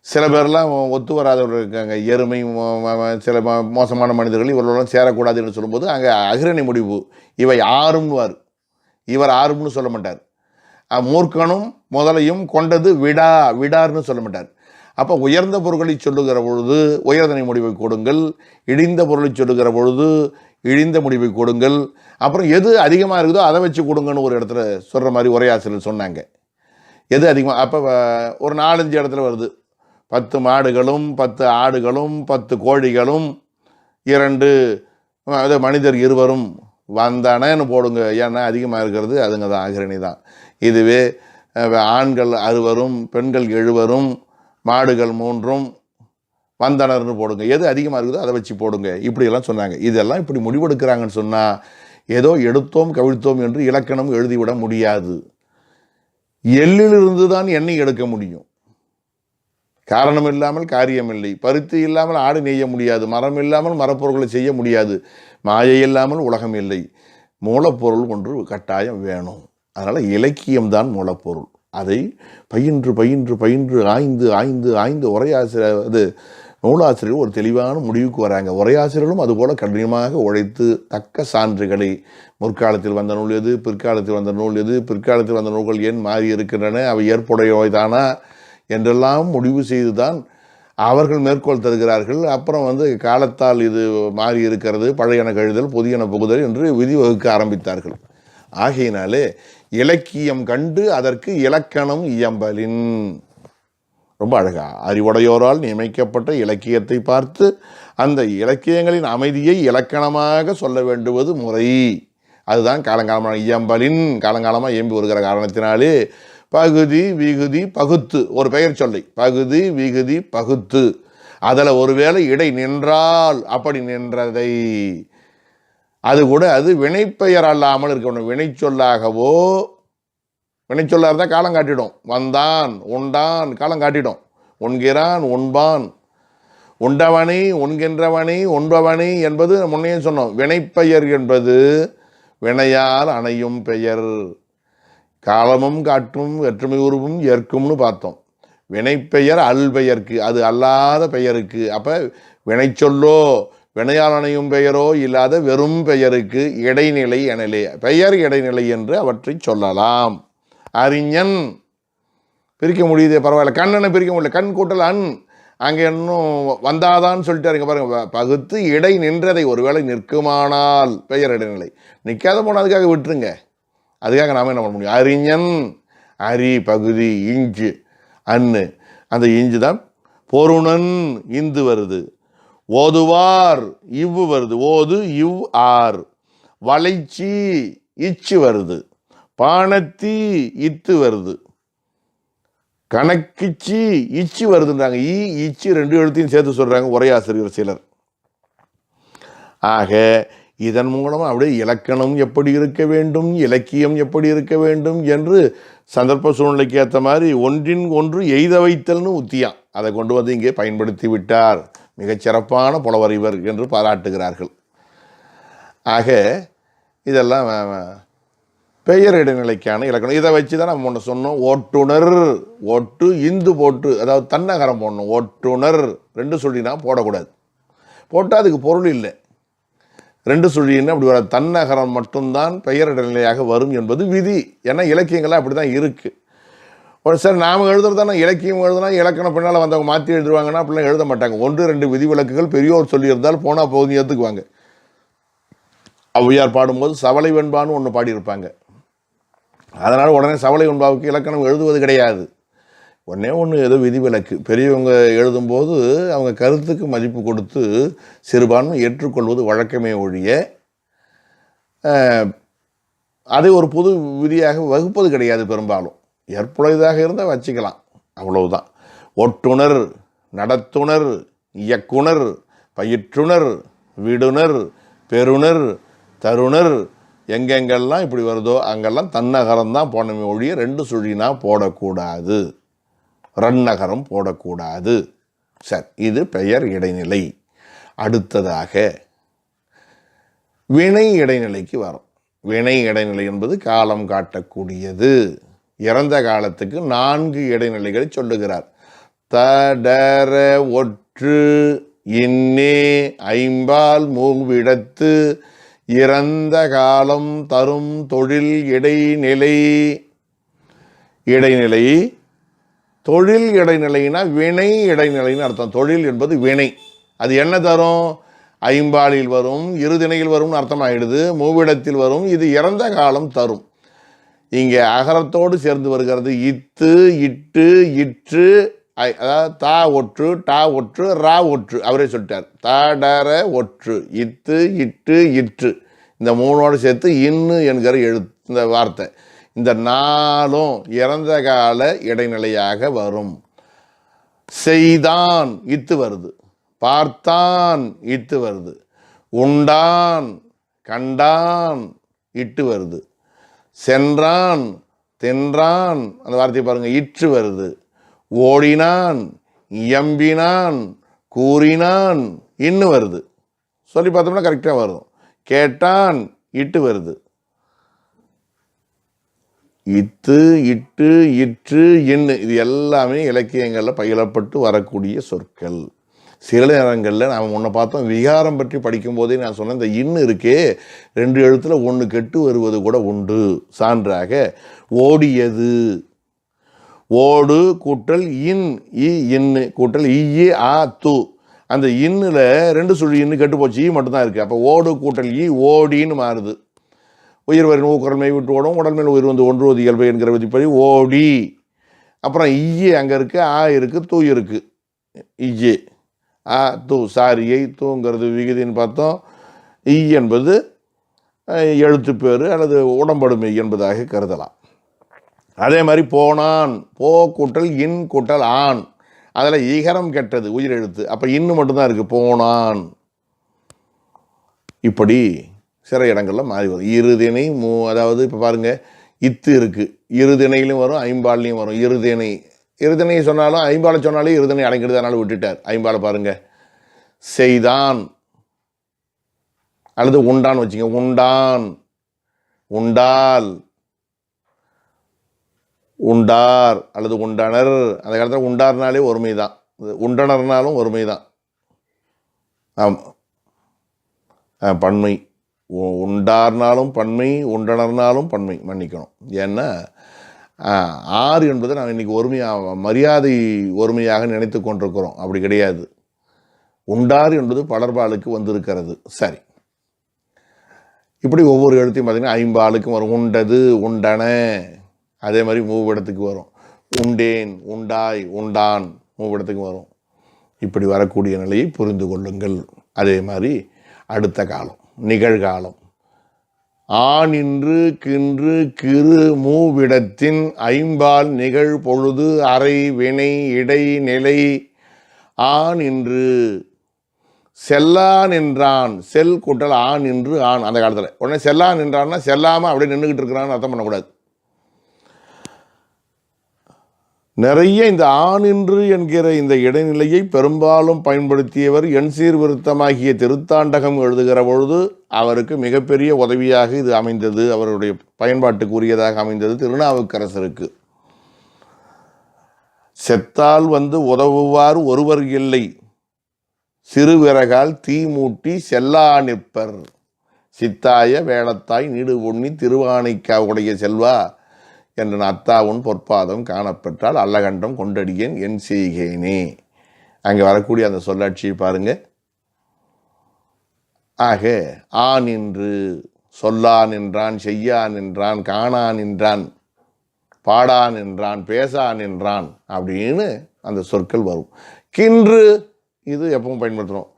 சில பேர்லாம் ஒத்து வராதவர்கள் இருக்காங்க, எருமை சில மோசமான மனிதர்கள் இவர்களெல்லாம் சேரக்கூடாதுன்னு சொல்லும்போது அங்கே அகிரணை முடிவு இவை ஆறும்னுவார். இவர் ஆறும்னு சொல்ல மாட்டார். மூர்க்கனும் முதலையும் கொண்டது விடார்னு சொல்ல மாட்டார். அப்போ உயர்ந்த பொருட்களை சொல்லுகிற பொழுது உயர்தனை முடிவை கொடுங்கள், இடிந்த பொருளை சொல்லுகிற பொழுது இழிந்த முடிவை கொடுங்கள், அப்புறம் எது அதிகமாக இருக்குதோ அதை வச்சு கொடுங்கன்னு ஒரு இடத்துல சொல்கிற மாதிரி உரையாசிரியர் சொன்னாங்க. எது அதிகமாக அப்போ ஒரு 4-5 இடத்துல வருது. 10 மாடுகளும் 10 ஆடுகளும் 10 கோழிகளும் 2 மனிதர் 2 வந்தனன்னு போடுங்க. ஏன்னா அதிகமாக இருக்கிறது அதுங்க தான் அகிரணி தான். இதுவே ஆண்கள் 6 பெண்கள் 7 மாடுகள் 3 வந்தனர்னு போடுங்க. எது அதிகமாக இருக்குதோ அதை வச்சு போடுங்க. இப்படியெல்லாம் சொன்னாங்க. இதெல்லாம் இப்படி முடிவெடுக்கிறாங்கன்னு சொன்னால் ஏதோ எடுத்தோம் கவிழ்த்தோம் என்று இலக்கணம் எழுதிவிட முடியாது. எள்ளிலிருந்து தான் எண்ணெய் எடுக்க முடியும். காரணம் இல்லாமல் காரியம் இல்லை. பருத்தி இல்லாமல் ஆடு நெய்ய முடியாது. மரம் இல்லாமல் மரப்பொருட்களை செய்ய முடியாது. மாயை இல்லாமல் உலகம் இல்லை. மூலப்பொருள் ஒன்று கட்டாயம் வேணும். அதனால் இலக்கியம்தான் மூலப்பொருள். அதை பயின்று ஆய்ந்து உரையாசிரியர் நூலாசிரியர் ஒரு தெளிவான முடிவுக்கு வராங்க. உரையாசிரியர்களும் அதுபோல் கடினமாக உழைத்து தக்க சான்றுகளை முற்காலத்தில் வந்த நூல் எது, பிற்காலத்தில் வந்த நூல் எது, பிற்காலத்தில் வந்த நூல்கள் ஏன் மாறி இருக்கின்றன, அவை ஏற்புடையவைதானா என்றெல்லாம் முடிவு செய்துதான் அவர்கள் மேற்கோள் தருகிறார்கள். அப்புறம் காலத்தால் இது மாறி இருக்கிறது, பழையன கழுதல் புதியன புகுதல் என்று விதி வகுக்க ஆரம்பித்தார்கள். ஆகையினாலே இலக்கியம் கண்டு அதற்கு இலக்கணம் இயம்பலின். ரொம்ப அழகா அறிவுடையோரால் நியமிக்கப்பட்ட இலக்கியத்தை பார்த்து அந்த இலக்கியங்களின் அமைதியை இலக்கணமாக சொல்ல வேண்டுவது முறை. அதுதான் காலங்காலமான இயம்பலின் காலங்காலமாக இயம்பி வருகிற காரணத்தினாலே பகுதி விகுதி பகுத்து ஒரு பெயர் சொல்லை பகுதி விகுதி பகுத்து அதில் ஒருவேளை இடை நின்றால் அப்படி நின்றதை அது கூட அது வினைப்பெயர் அல்லாமல் இருக்கணும். வினைச்சொல்லாகவோ வினைச்சொல்லாக இருந்தால் காலம் காட்டிடும். வந்தான் உண்டான் காலம் காட்டிடும். உண்கிறான் உண்பான் உண்டவனை உண்கின்றவனை உண்பவனை என்பது முன்னையே சொன்னோம். வினைப்பெயர் என்பது வினையால் அணையும் பெயர். காலமும் காட்டும் வெற்றுமை உருவும் ஏற்கும்னு பார்த்தோம். வினைப்பெயர் அல்பெயருக்கு அது அல்லாத பெயருக்கு. அப்போ வினைச்சொல்லோ வினையால் அணையும் பெயரோ இல்லாத வெறும் பெயருக்கு இடைநிலை எனலே பெயர் இடைநிலை என்று அவற்றை சொல்லலாம். அறிஞன் பிரிக்க முடியுதே பரவாயில்ல, கண்ணனை பிரிக்க முடியல, கண் கூட்டல் அன் அங்கே இன்னும் வந்தாதான்னு சொல்லிட்டு பாருங்க. பகுத்து இடை நின்றதை ஒருவேளை நிற்குமானால் பெயர் இடைநிலை, நிற்காத போனால் அதுக்காக விட்டுருங்க. அதுக்காக நாம் என்ன பண்ண முடியும்? அறிஞன் அரி பகுதி இஞ்சு அன்னு அந்த இஞ்சு தான் பொருணன் இந்து வருது. ஓதுவார் இவ்வு வருது. ஓது இவ் ஆர் வளைச்சி இச்சு வருது. பானத்தி இத்து வருது, கணக்கிச்சி இச்சு வருதுன்றாங்க. இச்சு 2 எழுத்தையும் சேர்த்து சொல்றாங்க உரையாசிரியர் சிலர். ஆக இதன் மூலமாக அப்படியே இலக்கணம் எப்படி இருக்க வேண்டும், இலக்கியம் எப்படி இருக்க வேண்டும் என்று சந்தர்ப்ப சூழ்நிலைக்கு ஏற்ற மாதிரி ஒன்றின் ஒன்று எய்த வைத்தல்னு உத்தியான் அதை கொண்டு வந்து இங்கே பயன்படுத்தி விட்டார். மிகச்சிறப்பான புலவர் இவர் என்று பாராட்டுகிறார்கள். ஆக இதெல்லாம் பெயர் இடைநிலைக்கான இலக்கணம். இதை வச்சு தான் நம்ம ஒன்று சொன்னோம். ஓட்டுணர், ஒட்டு இந்து போட்டு, அதாவது தன்னகரம் போடணும். ஓட்டுணர் 2 சொல்லினா போடக்கூடாது, போட்டால் அதுக்கு பொருள் இல்லை. 2 சொல்லின்னு அப்படி வர தன்னகரம் மட்டும்தான் பெயர் இடைநிலையாக வரும் என்பது விதி. ஏன்னா இலக்கியங்கள்லாம் அப்படி தான் இருக்குது. ஒரு சார் நாம் எழுதுறதானா இலக்கியம் எழுதுனா இலக்கணம் பின்னால் வந்தவங்க மாற்றி எழுதுவாங்கன்னா அப்படிலாம் எழுத மாட்டாங்க. 1-2 விதிவிலக்குகள் பெரியோர் சொல்லியிருந்தால் போனால் போகுது ஏற்றுக்குவாங்க. ஔவையார் பாடும்போது சவலை வெண்பான்னு ஒன்று பாடியிருப்பாங்க. அதனால் உடனே சவலை வெண்பாவுக்கு இலக்கணம் எழுதுவது கிடையாது. ஒன்று ஏதோ விதிவிலக்கு. பெரியவங்க எழுதும்போது அவங்க கருத்துக்கு மதிப்பு கொடுத்து சிறுபான்மை ஏற்றுக்கொள்வது வழக்கமே ஒழிய அதை ஒரு புது விதியாக வகுப்பது கிடையாது. பெரும்பாலும் ஏற்புடையதாக இருந்தால் வச்சுக்கலாம், அவ்வளவுதான். ஒட்டுணர், நடத்துணர், இயக்குனர், பயிற்றுனர், விடுனர், பெருனர், தருணர், எங்கெங்கெல்லாம் இப்படி வருதோ அங்கெல்லாம் தன்னகரம் தான் போடணுமே ஒழிய 2 சுழினா போடக்கூடாது, ரன்னகரம் போடக்கூடாது. சரி, இது பெயர் இடைநிலை. அடுத்ததாக வினை இடைநிலைக்கு வரும். வினை இடைநிலை என்பது காலம் காட்டக்கூடியது. இறந்த காலத்துக்கு 4 இடைநிலைகளை சொல்லுகிறார். தடர ஒற்று இன்னே ஐம்பால் மூவிடத்து இறந்த காலம் தரும் தொழில் இடைநிலை. இடைநிலை தொழில் இடைநிலைனா வினை இடைநிலைன்னு அர்த்தம். தொழில் என்பது வினை. அது என்ன தரும்? ஐம்பாலில் வரும், இருதிணையில் வரும்னு அர்த்தமாகிடுது. மூவிடத்தில் வரும். இது இறந்த காலம் தரும். இங்கே அகரத்தோடு சேர்ந்து வருகிறது இத்து, இட்டு, இற்று, அதாவது தா ஒற்று, டா ஒற்று, ரா ஒற்று. அவரே சொல்லிட்டார். தடர ஒற்று, இத்து, இட்டு, இற்று, இந்த 3ஓடு சேர்த்து இன்னு என்கிற இந்த வார்த்தை. இந்த 4ம் இறந்த கால இடைநிலையாக வரும். செய்தான் இத்து வருது, பார்த்தான் இத்து வருது, உண்டான் கண்டான் இட்டு வருது, சென்றான் தின்றான், அந்த வார்த்தையை பாருங்க, இற்று வருது, ஓடினான் இயம்பினான் கூறினான் இன்னு வருது. சொல்லி பார்த்தோம்னா கரெக்டாக வரும். கேட்டான் இட்டு வருது. இத்து, இட்டு, இற்று, இன்னு இது எல்லாமே இலக்கியங்களில் பயிலப்பட்டு வரக்கூடிய சொற்கள். சில நேரங்களில் நாம் முன்ன பார்த்தோம், விகாரம் பற்றி படிக்கும் போதே நான் சொன்னேன், இந்த இன்னு இருக்கே 2 எழுத்துல 1 கெட்டு வருவது கூட உண்டு. சான்றாக ஓடியது, ஓடு கூட்டல் இன், இன்னு கூட்டல் இ ஆ து, அந்த இன்னில் 2 சுழி இன்னு கெட்டு போச்சு, ஈ மட்டும்தான் இருக்குது. அப்போ ஓடு கூட்டல் ஈ ஓடின்னு மாறுது. உயிர் வரின் ஊக்குரல் மெய் விட்டு ஓடும், உடல் மேல் உயிர் வந்து ஒன்றுவது இயல்பு என்கிற விதிப்படி ஓடி. அப்புறம் ஈயே அங்கே இருக்குது, ஆ இருக்குது, தூ இருக்குது. ஈயே ஆ தூ, சாரியை தூங்கிறது விகுதின்னு பார்த்தோம். ஈ என்பது எழுத்து பேர் அல்லது உடம்படுமை என்பதாக கருதலாம். அதே மாதிரி போனான், போ கூட்டல் இன் கூட்டல் ஆண், அதில் ஈகரம் கெட்டது உயிர் எழுத்து. அப்போ இன்னு மட்டும்தான் இருக்குது, போனான். இப்படி சில இடங்களில் மாறி வரும். இருதிணை அதாவது இப்போ பாருங்கள், இத்து இருக்குது, இருதிணையிலும் வரும், ஐம்பாலையும் வரும். இருதிணை, இருதிணை சொன்னாலும் ஐம்பாலை சொன்னாலே இருதிணை அடங்கிடுது, அதனால விட்டுட்டார். ஐம்பாலை பாருங்கள், செய்தான் அல்லது உண்டான் வச்சுங்க, உண்டான், உண்டால், உண்டார் அல்லது உண்டனர். அந்த காலத்தில் உண்டார்னாலே ஒருமை தான், உண்டனர்னாலும் ஒருமை தான். ஆமாம், பன்மை. உண்டார்னாலும் பன்மை, உண்டனர்னாலும் பன்மை, மன்னிக்கணும். ஏன்னா ஆறு என்பதை நான் இன்றைக்கி ஒருமையாக மரியாதை ஒருமையாக நினைத்து கொண்டிருக்கிறோம். அப்படி கிடையாது. உண்டார் என்பது பலர்பாலுக்கு வந்திருக்கிறது. சரி, இப்படி ஒவ்வொரு எழுத்தையும் பார்த்திங்கன்னா ஐம்பாலுக்கும் வரும். உண்டது, உண்டன, அதே மாதிரி மூவிடத்துக்கு வரும். உண்டேன், உண்டாய், உண்டான் மூவிடத்துக்கு வரும். இப்படி வரக்கூடிய நிலையை புரிந்து கொள்ளுங்கள். அதே மாதிரி அடுத்த காலம், நிகழ்காலம், ஆனின்று கின்று கிறு மூவிடத்தின் ஐம்பால் நிகழ் பொழுது அறை வினை இடை நிலை ஆனின்று செல்லான் என்றான். செல் கூட்டல் ஆண் என்று ஆண். அந்த காலத்தில் உடனே செல்லான் என்றான்னா செல்லாமல் அப்படியே நின்றுக்கிட்டு இருக்கிறான்னு அர்த்தம் பண்ணக்கூடாது. நிறைய இந்த ஆணின்று என்கிற இந்த இடைநிலையை பெரும்பாலும் பயன்படுத்தியவர் எண் சீர்விருத்தமாகிய திருத்தாண்டகம் எழுதுகிற பொழுது அவருக்கு மிகப்பெரிய உதவியாக இது அமைந்தது, அவருடைய பயன்பாட்டுக்கு உரியதாக அமைந்தது திருநாவுக்கரசருக்கு. செத்தால் வந்து உதவுவார் ஒருவர் இல்லை, சிறுவிறகால் தீ மூட்டி செல்லா நிற்பர், சித்தாய வேளத்தாய் நீடு பொன்னி திருவானைக்கா உடைய செல்வா என்ற அத்தாவுன் பொற்பாதம் காணப்பெற்றால் அல்லகண்டம் கொண்டடியேன் என் செய்கேனே. அங்கே வரக்கூடிய அந்த சொல்லாட்சியை பாருங்க. ஆக ஆன் என்று சொல்லான் என்றான், செய்யான் என்றான், காணான் என்றான், பாடான் என்றான், பேசான் என்றான் அப்படின்னு அந்த சொற்கள் வரும். கின்று இது எப்பவும் பயன்படுத்துகிறோம்.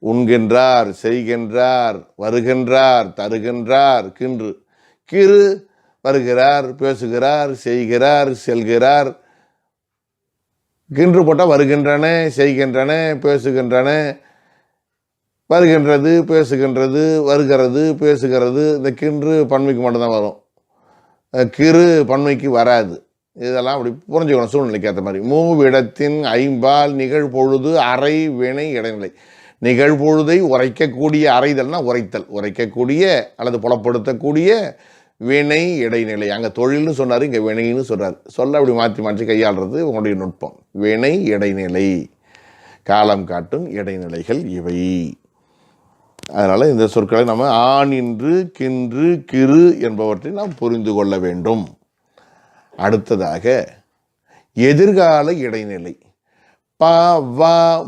உண்கின்றார், செய்கின்றார், வருகின்றார், தருகின்றார். கின்று கிறு வருகிறார், பேசுகிறார், செய்கிறார், செல்கிறார். கின்று போட்டால் வருகின்றன, செய்கின்றன, பேசுகின்றன, வருகின்றது, பேசுகின்றது, வருகிறது, பேசுகிறது. இந்த கின்று பன்மைக்கு மட்டும்தான் வரும், கிறு பன்மைக்கு வராது. இதெல்லாம் அப்படி புரிஞ்சுக்கணும் சூழ்நிலைக்கு ஏற்ற மாதிரி. மூவிடத்தின் ஐம்பால் நிகழ்பொழுது அறை வினை இடைநிலை. நிகழ்பொழுதை உரைக்கக்கூடிய அறைதல்னா உரைத்தல், உரைக்கக்கூடிய அல்லது புலப்படுத்தக்கூடிய வினை இடைநிலை. அங்கே தொழில்னு சொன்னார், இங்கே வினைன்னு சொல்கிறார். சொல்ல அப்படி மாற்றி மாற்றி கையாளுறது உங்களுடைய நுட்பம். வினை இடைநிலை, காலம் காட்டும் இடைநிலைகள் இவை. அதனால் இந்த சொற்களை நம்ம ஆனின்று கின்று கிறு என்பவற்றை நாம் புரிந்து கொள்ள வேண்டும். அடுத்ததாக எதிர்கால இடைநிலை. ப வ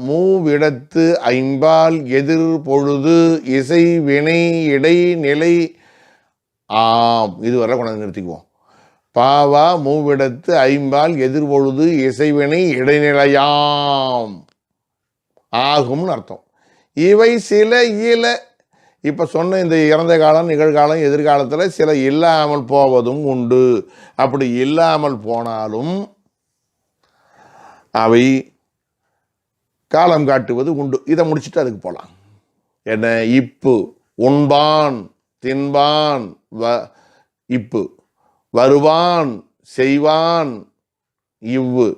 மூவிடத்து ஐம்பால் எதிர் பொழுது இசை வினை இடைநிலை ஆம். இதுவரை கொண்டாந்து நிறுத்திக்குவோம். பாவா மூவிடத்து ஐம்பால் எதிர்பொழுது இசைவினை இடைநிலையாம் ஆகும்னு அர்த்தம். இவை சில இல இப்போ சொன்ன இந்த இறந்த காலம், நிகழ்காலம், எதிர்காலத்தில் சில இல்லாமல் போவதும் உண்டு. அப்படி இல்லாமல் போனாலும் அவை காலம் காட்டுவது உண்டு. இதை முடிச்சுட்டு அதுக்கு போகலாம். என்ன? இப்பு உண்பான், தின்பான், இப்பு வருவான், செய்வான், இவ்வு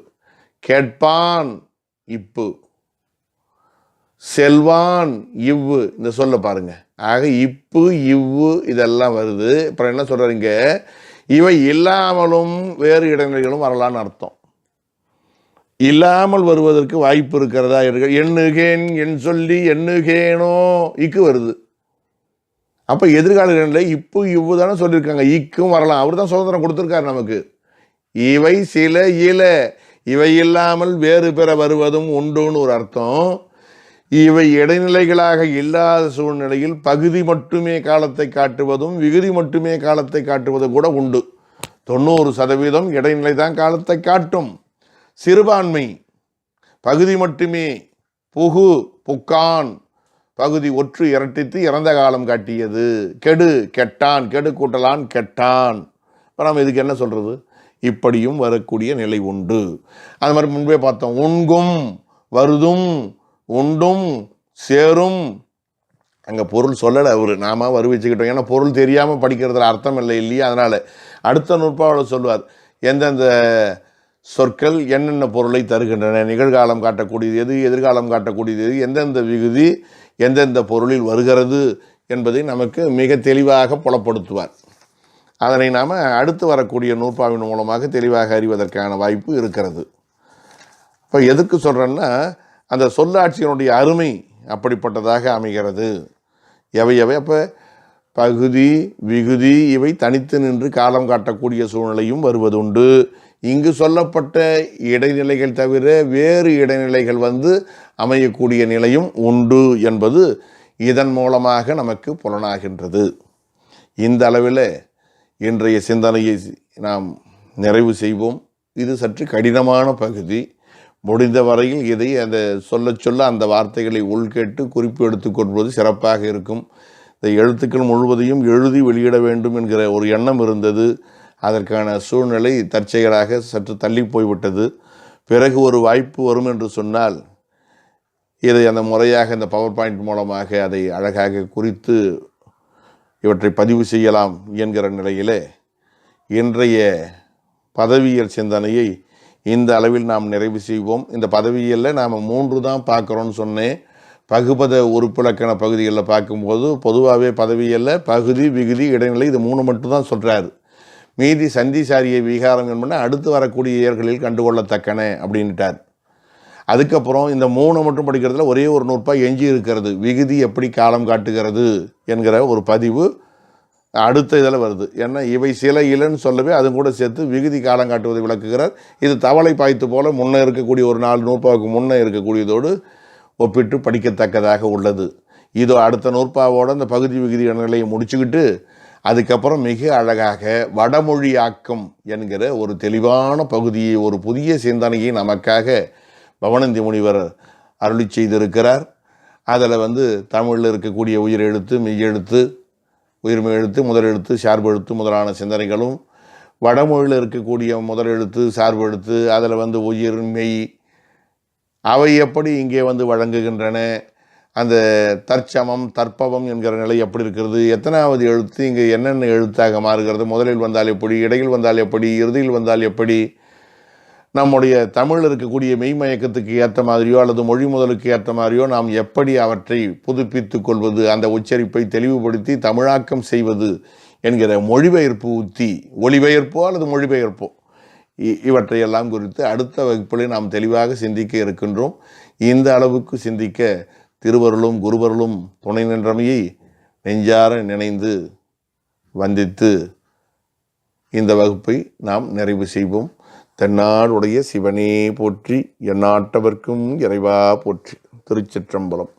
கேட்பான், இப்பு செல்வான், இவ்வு. இந்த சொல்ல பாருங்க. ஆக இப்பு இவ்வு இதெல்லாம் வருது. அப்புறம் என்ன சொல்றீங்க? இவை இல்லாமலும் வேறு இடைநிலைகளும் வரலான்னு அர்த்தம். இல்லாமல் வருவதற்கு வாய்ப்பு இருக்கிறதா? எண்ணுகேன், என் சொல்லி எண்ணுகேனோ, இக்கு வருது. அப்போ எதிர்கால இடைநிலை இப்பு இவ்வு தானே சொல்லியிருக்காங்க. இக்கும் வரலாம். அவர் தான் சுதந்திரம் கொடுத்துருக்காரு நமக்கு. இவை சில இல, இவை இல்லாமல் வேறு பெற வருவதும் உண்டுன்னு ஒரு அர்த்தம். இவை இடைநிலைகளாக இல்லாத சூழ்நிலையில் பகுதி மட்டுமே காலத்தை காட்டுவதும் விகுதி மட்டுமே காலத்தை காட்டுவதும் கூட உண்டு. 90% இடைநிலை தான் காலத்தை காட்டும். சிறுபான்மை பகுதி மட்டுமே. புகு புக்கான் பகுதி ஒற்று இரட்டித்து இறந்த காலம் காட்டியது. கெடு கெட்டான், கெடு கூட்டலான் கெட்டான். இப்போ நம்ம இதுக்கு என்ன சொல்றது? இப்படியும் வரக்கூடிய நிலை உண்டு. அது மாதிரி முன்பே பார்த்தோம். உண்கும், வருதும், உண்டும், சேரும். அங்கே பொருள் சொல்லலை அவரு, நாம வருவிச்சுக்கிட்டோம். ஏன்னா பொருள் தெரியாமல் படிக்கிறதுல அர்த்தம் இல்லை இல்லையா? அதனால் அடுத்த நுட்பாவில் சொல்லுவார் எந்தெந்த சொற்கள் என்னென்ன பொருளை தருகின்றன, நிகழ்காலம் காட்டக்கூடியது எது, எதிர்காலம் காட்டக்கூடியது எது, எந்தெந்த விகுதி எந்தெந்த பொருளில் வருகிறது என்பதை நமக்கு மிக தெளிவாக புலப்படுத்துவார். அதனை நாம் அடுத்து வரக்கூடிய நூற்பாவின் மூலமாக தெளிவாக அறிவதற்கான வாய்ப்பு இருக்கிறது. இப்போ எதுக்கு சொல்கிறேன்னா, அந்த சொல்லாட்சியினுடைய அருமை அப்படிப்பட்டதாக அமைகிறது. எவை அப்போ பகுதி விகுதி இவை தனித்து நின்று காலம் காட்டக்கூடிய சூழ்நிலையும் வருவதுண்டு. இங்கு சொல்லப்பட்ட இடைநிலைகள் தவிர வேறு இடைநிலைகள் வந்து அமையக்கூடிய நிலையும் உண்டு என்பது இதன் மூலமாக நமக்கு புலனாகின்றது. இந்த அளவில் இன்றைய சிந்தனையை நாம் நிறைவு செய்வோம். இது சற்று கடினமான பகுதி. முடிந்த வரையில் இதை அந்த சொல்ல அந்த வார்த்தைகளை உள்கேட்டு குறிப்பு எடுத்துக்கொள்வது சிறப்பாக இருக்கும். இந்த எழுத்துக்கள் முழுவதையும் எழுதி வெளியிட வேண்டும் என்கிற ஒரு எண்ணம் இருந்தது. அதற்கான சூழ்நிலை தற்செயலாக சற்று தள்ளி போய்விட்டது. பிறகு ஒரு வாய்ப்பு வரும் என்று சொன்னால் இதை அந்த முறையாக இந்த பவர் பாயிண்ட் மூலமாக அதை அழகாக குறித்து இவற்றை பதிவு செய்யலாம் என்கிற நிலையிலே இன்றைய பதவியியல் சிந்தனையை இந்த அளவில் நாம் நிறைவு செய்வோம். இந்த பதவியியலில் நாம் 3 தான் பார்க்குறோன்னு சொன்னேன். பகுபத உறுப்பிலக்கண பகுதிகளில் பார்க்கும்போது பொதுவாகவே பதவியலில் பகுதி, விகுதி, இடைநிலை இது 3 மட்டும்தான் சொல்கிறாரு. மீதி சந்தி சாரிய விகாரம் என்பன அடுத்து வரக்கூடிய இயற்களில் கண்டுகொள்ளத்தக்கன அப்படின்ட்டார். அதுக்கப்புறம் இந்த 3 மட்டும் படிக்கிறதுல ஒரே ஒரு நூற்பா எஞ்சி இருக்கிறது. விகுதி எப்படி காலம் காட்டுகிறது என்கிற ஒரு பதிவு அடுத்த இதில் வருது. ஏன்னா இவை சில இலன்னு சொல்லவே அது கூட சேர்த்து விகுதி காலம் காட்டுவதை விளக்குகிறார். இது தவளை பாய்த்து போல முன்னே இருக்கக்கூடிய ஒரு 4 நூற்பாவுக்கு முன்னே இருக்கக்கூடியதோடு ஒப்பிட்டு படிக்கத்தக்கதாக உள்ளது. இதோ அடுத்த நூற்பாவோடு அந்த பகுதி விகுதி நிலையை முடிச்சுக்கிட்டு அதுக்கப்புறம் மிக அழகாக வடமொழியாக்கம் என்கிற ஒரு தெளிவான பகுதியை, ஒரு புதிய சிந்தனையை நமக்காக பவணந்தி முனிவர் அருளி செய்திருக்கிறார். அதில் தமிழில் இருக்கக்கூடிய உயிர் எழுத்து, மெய்யெழுத்து, உயிர்மெய் எழுத்து, முதல் எழுத்து, சார்பு எழுத்து முதலான சிந்தனைகளும், வடமொழியில் இருக்கக்கூடிய முதல் எழுத்து, சார்பு எழுத்து, அதில் உயிர், மெய் அவை எப்படி இங்கே வழங்குகின்றன, அந்த தற்சமம், தற்பவம் என்கிற நிலை எப்படி இருக்கிறது, எத்தனாவது எழுத்து இங்கே என்னென்ன எழுத்தாக மாறுகிறது, முதலில் வந்தால் எப்படி, இடையில் வந்தால் எப்படி, இறுதியில் வந்தால் எப்படி, நம்முடைய தமிழில் இருக்கக்கூடிய மெய்மயக்கத்துக்கு ஏற்ற மாதிரியோ அல்லது மொழி முதலுக்கு ஏற்ற மாதிரியோ நாம் எப்படி அவற்றை புதுப்பித்து கொள்வது, அந்த உச்சரிப்பை தெளிவுபடுத்தி தமிழாக்கம் செய்வது என்கிற மொழிபெயர்ப்பு உத்தி, ஒளிபெயர்ப்போ அல்லது மொழிபெயர்ப்போ இவற்றையெல்லாம் குறித்து அடுத்த வகுப்பிலே நாம் தெளிவாக சிந்திக்க இருக்கின்றோம். இந்த அளவுக்கு சிந்திக்க திருவருளும் குருவருளும் துணை நின்றமையை நெஞ்சார நினைந்து வந்தித்து இந்த வகுப்பை நாம் நிறைவு செய்வோம். தென்னாடுடைய சிவனே போற்றி, எந்நாட்டவர்க்கும் இறைவா போற்றி. திருச்சிற்றம்பலம்.